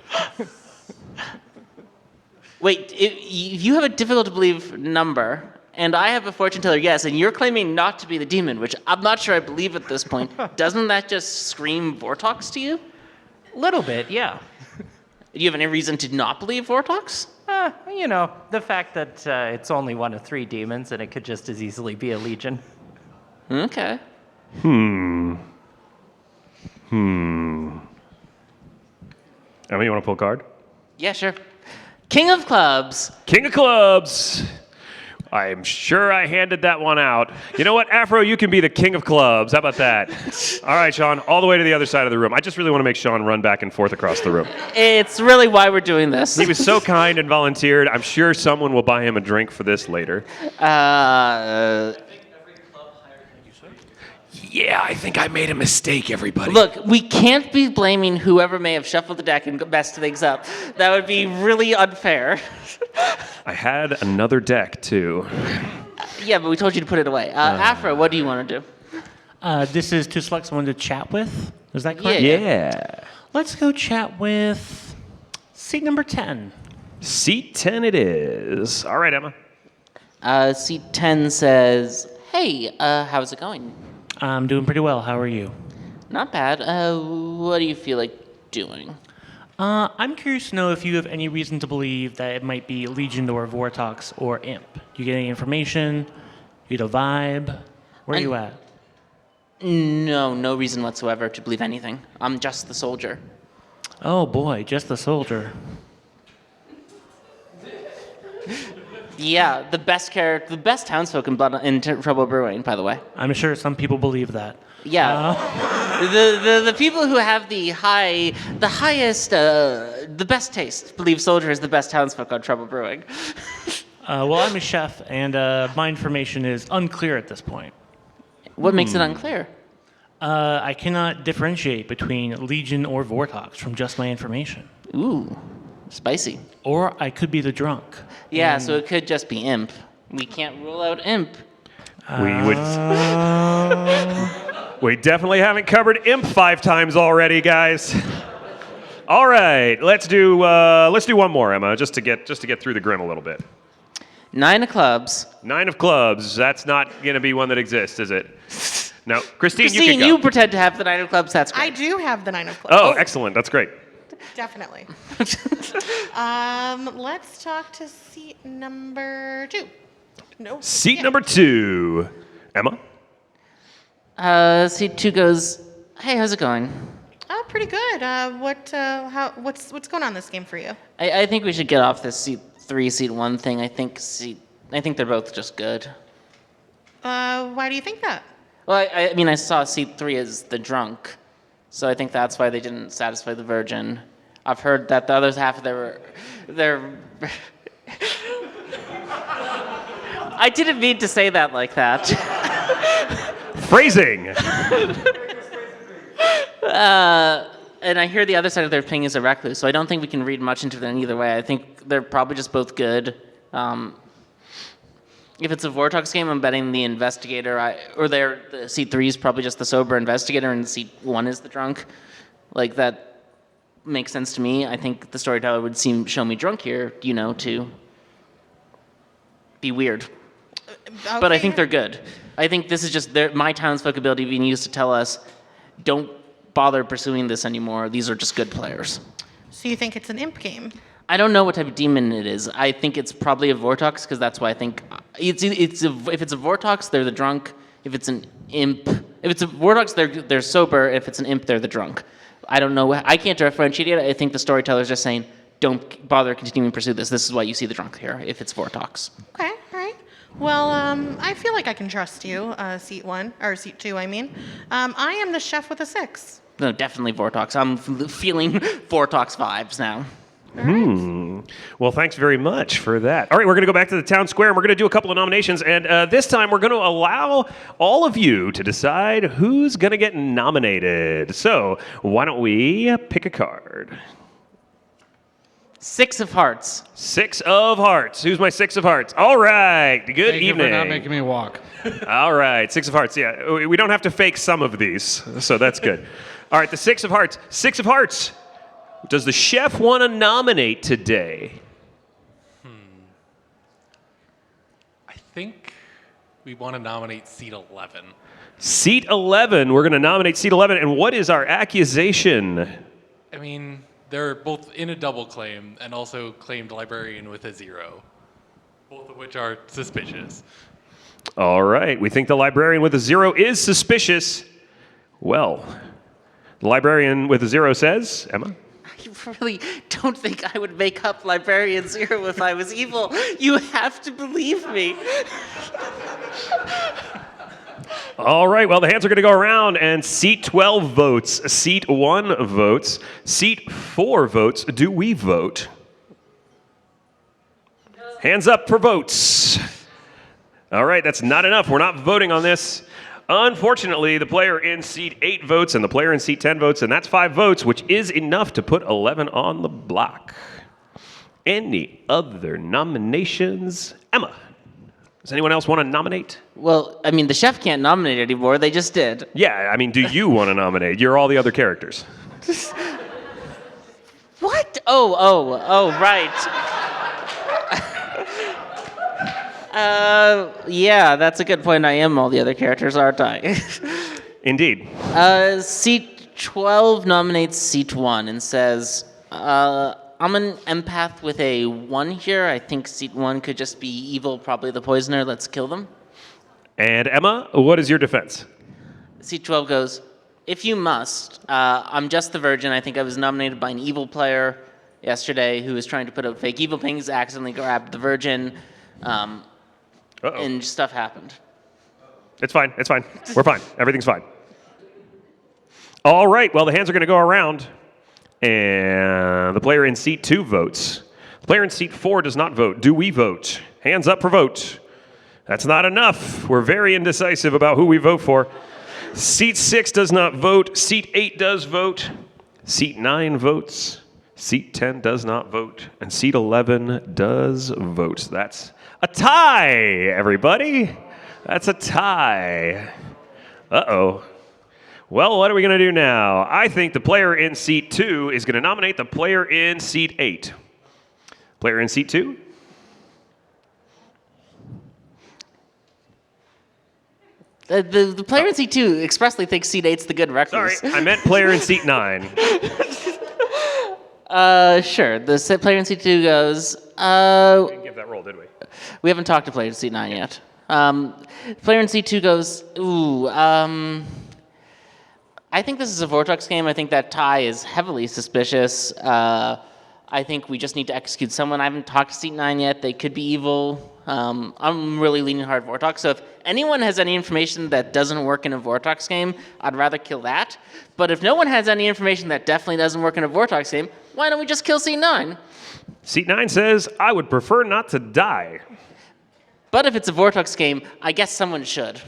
Speaker 1: Wait, if you have a difficult to believe number, and I have a fortune teller, yes, and you're claiming not to be the demon, which I'm not sure I believe at this point, doesn't that just scream Vortox to you?
Speaker 12: A little bit, yeah.
Speaker 1: Do you have any reason to not believe Vortox?
Speaker 12: You know, the fact that it's only one of 3 demons and it could just as easily be a legion.
Speaker 1: Okay.
Speaker 2: Emma, you want to pull a card?
Speaker 1: Yeah, sure. King of Clubs.
Speaker 2: King of Clubs. I'm sure I handed that one out. You know what, Afro, you can be the King of Clubs. How about that? All right, Sean, all the way to the other side of the room. I just really want to make Sean run back and forth across the room.
Speaker 1: It's really why we're doing this.
Speaker 2: He was so kind and volunteered. I'm sure someone will buy him a drink for this later. Yeah, I think I made a mistake, everybody.
Speaker 1: Look, we can't be blaming whoever may have shuffled the deck and messed things up. That would be really unfair.
Speaker 2: I had another deck, too.
Speaker 1: Yeah, but we told you to put it away. Afro, what do you want to do?
Speaker 13: This is to select someone to chat with. Is that correct?
Speaker 2: Yeah.
Speaker 13: Let's go chat with seat number 10.
Speaker 2: Seat 10 it is. All right, Emma.
Speaker 1: Seat 10 says, hey, how's it going?
Speaker 13: I'm doing pretty well. How are you?
Speaker 1: Not bad. What do you feel like doing?
Speaker 13: I'm curious to know if you have any reason to believe that it might be Legion or Vortox or Imp. Do you get any information? You get a vibe? Where are you at?
Speaker 1: No reason whatsoever to believe anything. I'm just the soldier.
Speaker 13: Oh boy, just the soldier.
Speaker 1: Yeah, the best character, the best townsfolk in Trouble Brewing, by the way.
Speaker 13: I'm sure some people believe that.
Speaker 1: Yeah, the people who have the highest, the best taste believe Soldier is the best townsfolk on Trouble Brewing.
Speaker 13: Well, I'm a chef, and my information is unclear at this point.
Speaker 1: What makes it unclear?
Speaker 13: I cannot differentiate between Legion or Vortox from just my information.
Speaker 1: Ooh, spicy.
Speaker 13: Or I could be the drunk.
Speaker 1: Yeah, so it could just be Imp. We can't rule out Imp.
Speaker 2: We definitely haven't covered Imp 5 times already, guys. All right, let's do one more, Emma, just to get through the grim a little bit.
Speaker 1: 9 of clubs.
Speaker 2: 9 of clubs. That's not going to be one that exists, is it? No, Christine, you can
Speaker 1: Christine,
Speaker 2: go.
Speaker 1: you pretend to have the 9 of clubs. That's great.
Speaker 14: I do have the 9 of clubs.
Speaker 2: Oh, excellent. That's great.
Speaker 14: Definitely. Let's talk to seat number 2. No.
Speaker 2: Seat number 2. Emma?
Speaker 1: Seat 2 goes, hey, how's it going?
Speaker 14: Oh, pretty good. What's going on in this game for you?
Speaker 1: I think we should get off this seat 3, seat 1 thing. I think they're both just good.
Speaker 14: Why do you think that?
Speaker 1: Well, I mean, I saw seat 3 as the drunk, so I think that's why they didn't satisfy the virgin. I've heard that the other half they're I didn't mean to say that like that.
Speaker 2: Phrasing.
Speaker 1: And I hear the other side of their ping is a recluse, so I don't think we can read much into them either way. I think they're probably just both good. If it's a Vortox game, I'm betting the investigator, the seat 3 is probably just the sober investigator, and seat 1 is the drunk. Like, that makes sense to me. I think the storyteller would show me drunk here, to be weird.
Speaker 14: Okay.
Speaker 1: But I think they're good. I think this is just my townsfolk ability being used to tell us, don't bother pursuing this anymore. These are just good players.
Speaker 14: So you think it's an imp game?
Speaker 1: I don't know what type of demon it is. I think it's probably a Vortox, because that's why I think if it's a Vortox, they're the drunk. If it's an imp, if it's a Vortox, they're sober. If it's an imp, they're the drunk. I don't know. I can't differentiate it. I think the storyteller's just saying, don't bother continuing to pursue this. This is why you see the drunk here, if it's Vortox.
Speaker 14: Okay, all right. Well, I feel like I can trust you, seat 1, or seat 2, I mean. I am the chef with a 6.
Speaker 1: No, definitely Vortox. I'm feeling Vortox vibes now.
Speaker 2: Well, thanks very much for that. All right, we're going to go back to the town square, and we're going to do a couple of nominations. And this time, we're going to allow all of you to decide who's going to get nominated. So why don't we pick a card?
Speaker 1: 6 of hearts.
Speaker 2: 6 of hearts. Who's my 6 of hearts? All right. Good
Speaker 15: Thank
Speaker 2: evening.
Speaker 15: you for not making me walk.
Speaker 2: All right. 6 of hearts. Yeah, we don't have to fake some of these, so that's good. All right, the 6 of hearts. 6 of hearts. Does the chef want to nominate today?
Speaker 16: I think we want to nominate seat 11.
Speaker 2: Seat 11. We're going to nominate seat 11. And what is our accusation?
Speaker 16: I mean, they're both in a double claim and also claimed librarian with a 0, both of which are suspicious.
Speaker 2: All right. We think the librarian with a 0 is suspicious. Well, the librarian with a 0 says, Emma?
Speaker 1: I really don't think I would make up Librarian 0 if I was evil. You have to believe me.
Speaker 2: All right, well, the hands are going to go around, and seat 12 votes, seat 1 votes, seat 4 votes. Do we vote? Hands up for votes. All right, that's not enough. We're not voting on this. Unfortunately, the player in seat 8 votes and the player in seat 10 votes, and that's 5 votes, which is enough to put 11 on the block. Any other nominations? Emma, does anyone else want to nominate?
Speaker 1: Well, I mean, the chef can't nominate anymore. They just did.
Speaker 2: Yeah, I mean, do you want to nominate? You're all the other characters.
Speaker 1: What? Oh, right. Yeah, that's a good point. I am all the other characters, aren't I?
Speaker 2: Indeed.
Speaker 1: Seat 12 nominates seat 1 and says, I'm an empath with a 1 here. I think seat 1 could just be evil, probably the poisoner. Let's kill them.
Speaker 2: And Emma, what is your defense?
Speaker 1: Seat 12 goes, if you must, I'm just the virgin. I think I was nominated by an evil player yesterday who was trying to put out fake evil things, accidentally grabbed the virgin. And stuff happened.
Speaker 2: It's fine. It's fine. We're fine. Everything's fine. All right. Well, the hands are going to go around. And the player in seat 2 votes. The player in seat 4 does not vote. Do we vote? Hands up for vote. That's not enough. We're very indecisive about who we vote for. Seat 6 does not vote. Seat 8 does vote. Seat 9 votes. Seat 10 does not vote. And seat 11 does vote. That's a tie, everybody. That's a tie. Uh-oh. Well, what are we going to do now? I think the player in seat 2 is going to nominate the player in seat 8. Player in seat 2?
Speaker 1: The player in seat 2 expressly thinks seat 8's the good recluse.
Speaker 2: Sorry, I meant player in seat 9.
Speaker 1: Sure. The player in seat 2 goes,
Speaker 2: We didn't give that roll, did we?
Speaker 1: We haven't talked to player in seat 9 yet. Player in seat 2 goes, I think this is a Vortex game. I think that tie is heavily suspicious. I think we just need to execute someone. I haven't talked to seat 9 yet. They could be evil. I'm really leaning hard Vortex. So if anyone has any information that doesn't work in a Vortex game, I'd rather kill that. But if no one has any information that definitely doesn't work in a Vortex game, why don't we just kill seat 9?
Speaker 2: Seat 9 says, I would prefer not to die.
Speaker 1: But if it's a Vortex game, I guess someone should.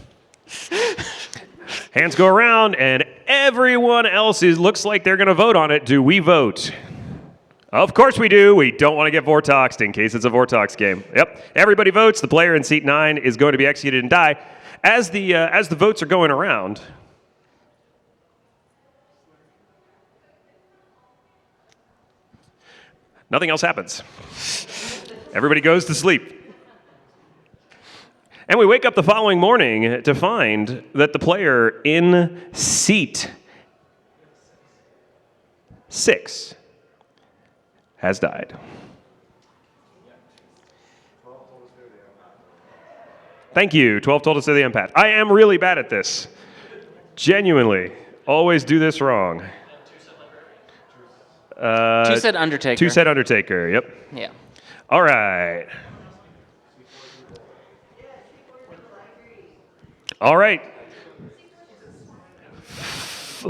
Speaker 2: Hands go around, and everyone else looks like they're going to vote on it. Do we vote? Of course we do. We don't want to get Vortoxed in case it's a Vortox game. Yep. Everybody votes. The player in seat 9 is going to be executed and die. As the votes are going around, nothing else happens. Everybody goes to sleep. And we wake up the following morning to find that the player in seat 6 has died. Thank you. 12 told us to the empath. I am really bad at this. Genuinely. Always do this wrong.
Speaker 1: 2 said Undertaker.
Speaker 2: 2 said Undertaker, yep.
Speaker 1: Yeah.
Speaker 2: All right. All right.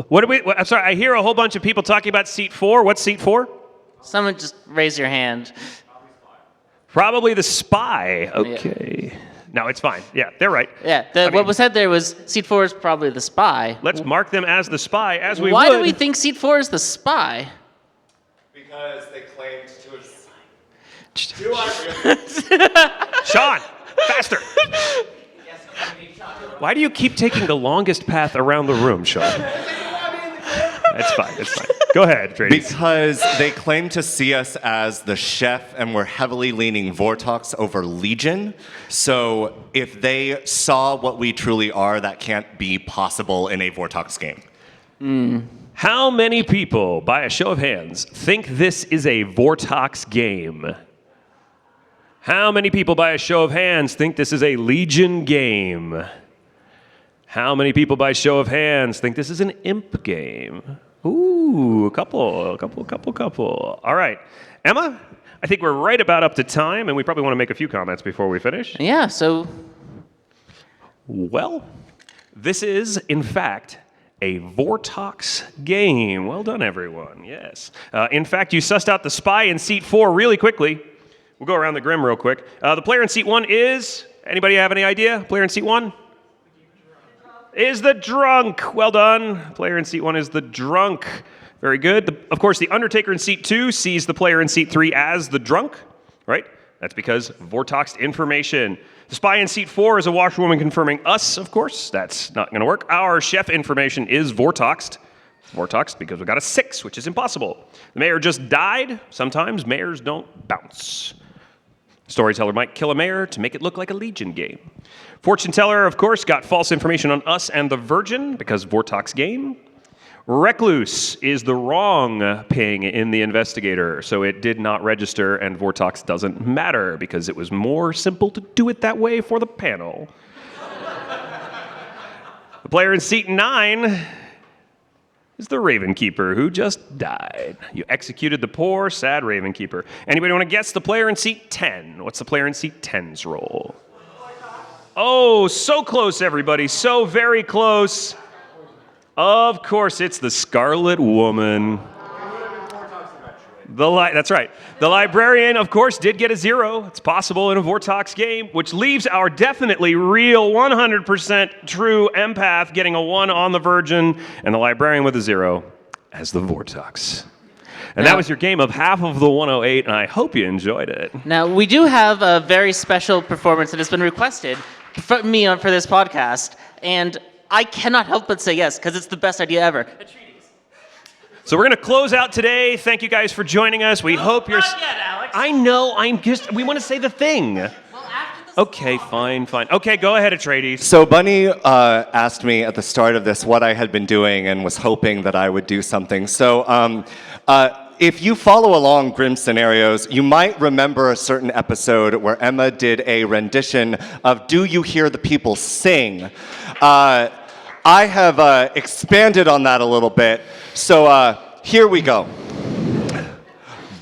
Speaker 2: What do we? I'm sorry. I hear a whole bunch of people talking about seat 4. What's seat 4?
Speaker 1: Someone just raise your hand.
Speaker 2: Probably the spy. Okay. Yeah. No, it's fine. Yeah, they're right.
Speaker 1: Yeah. What was said there was seat 4 is probably the spy.
Speaker 2: Let's mark them as the spy, as we
Speaker 1: Why
Speaker 2: would.
Speaker 1: do we think seat 4 is the spy?
Speaker 3: Because they claimed to have
Speaker 2: Sean, faster. Why do you keep taking the longest path around the room, Sean? It's fine. Go ahead, Atreides.
Speaker 3: Because they claim to see us as the chef, and we're heavily leaning Vortox over Legion. So if they saw what we truly are, that can't be possible in a Vortox game.
Speaker 2: How many people, by a show of hands, think this is a Vortox game? How many people, by a show of hands, think this is a Legion game? How many people, by show of hands, think this is an Imp game? Ooh, a couple. All right. Emma, I think we're right about up to time, and we probably want to make a few comments before we finish.
Speaker 1: Yeah, so...
Speaker 2: Well, this is, in fact, a Vortox game. Well done, everyone. Yes. In fact, you sussed out the spy in seat 4 really quickly. We'll go around the Grim real quick. The player in seat 1 is... Anybody have any idea? Player in seat 1? Is the drunk. Well done. Player in seat 1 is the drunk. Very good. Of course, the Undertaker in seat 2 sees the player in seat 3 as the drunk, right? That's because Vortoxed information. The spy in seat 4 is a washerwoman confirming us, of course. That's not going to work. Our chef information is Vortoxed. Vortoxed because we got a 6, which is impossible. The mayor just died. Sometimes mayors don't bounce. Storyteller might kill a mayor to make it look like a Legion game. Fortune teller, of course, got false information on us and the Virgin because Vortox game. Recluse is the wrong ping in the investigator, so it did not register, and Vortox doesn't matter because it was more simple to do it that way for the panel. The player in seat 9 is the Raven Keeper, who just died. You executed the poor, sad Raven Keeper. Anybody want to guess the player in seat 10? What's the player in seat 10's role? Oh, so close, everybody. So very close. Of course, it's the Scarlet Woman. That's right. The librarian, of course, did get a 0. It's possible in a Vortox game, which leaves our definitely real 100% true empath getting a 1 on the Virgin, and the librarian with a 0 as the Vortox. And that was your game of half of the 108, and I hope you enjoyed it.
Speaker 1: Now, we do have a very special performance that has been requested from me for this podcast, and I cannot help but say yes, because it's the best idea ever.
Speaker 2: So we're going to close out today. Thank you guys for joining us. We hope you're...
Speaker 1: Not yet, Alex.
Speaker 2: I know, we want to say the thing. Okay, fine. Okay, go ahead, Atreides.
Speaker 3: So Bunny asked me at the start of this what I had been doing and was hoping that I would do something. So if you follow along Grim Scenarios, you might remember a certain episode where Emma did a rendition of Do You Hear the People Sing? I have expanded on that a little bit. So here we go.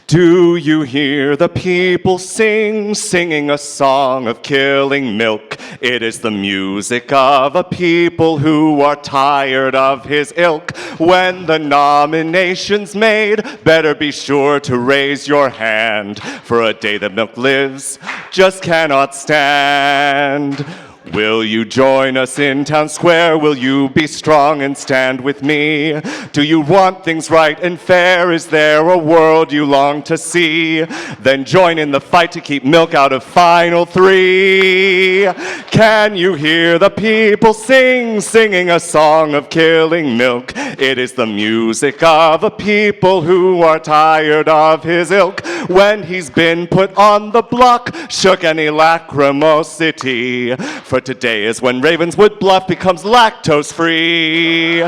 Speaker 3: Do you hear the people singing a song of killing milk? It is the music of a people who are tired of his ilk. When the nomination's made, better be sure to raise your hand, for a day that milk lives just cannot stand. Will you join us in town square? Will you be strong and stand with me? Do you want things right and fair? Is there a world you long to see? Then join in the fight to keep milk out of Final 3. Can you hear the people singing a song of killing milk? It is the music of a people who are tired of his ilk. When he's been put on the block, shook any lacrimosity. For today is when Ravenswood Bluff becomes lactose free.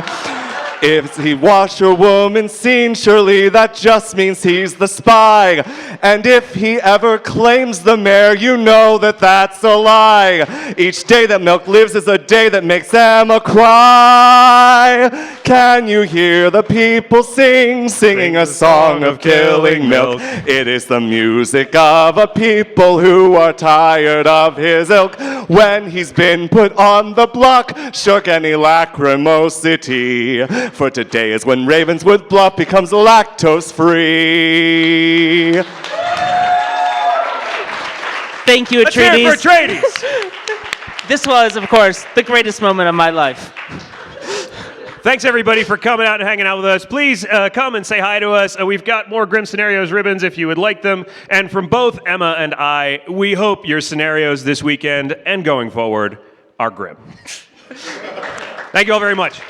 Speaker 3: If he washerwoman seen, surely that just means he's the spy. And if he ever claims the mayor, you know that that's a lie. Each day that milk lives is a day that makes Emma cry. Can you hear the people singing a song of killing milk? It is the music of a people who are tired of his ilk. When he's been put on the block, shook any lacrimosity. For today is when Ravenswood Bluff becomes lactose free.
Speaker 1: Thank you, Atreides.
Speaker 2: Let's hear it for Atreides.
Speaker 1: This was, of course, the greatest moment of my life.
Speaker 2: Thanks, everybody, for coming out and hanging out with us. Please come and say hi to us. We've got more Grim Scenarios ribbons if you would like them. And from both Emma and I, we hope your scenarios this weekend and going forward are grim. Thank you all very much.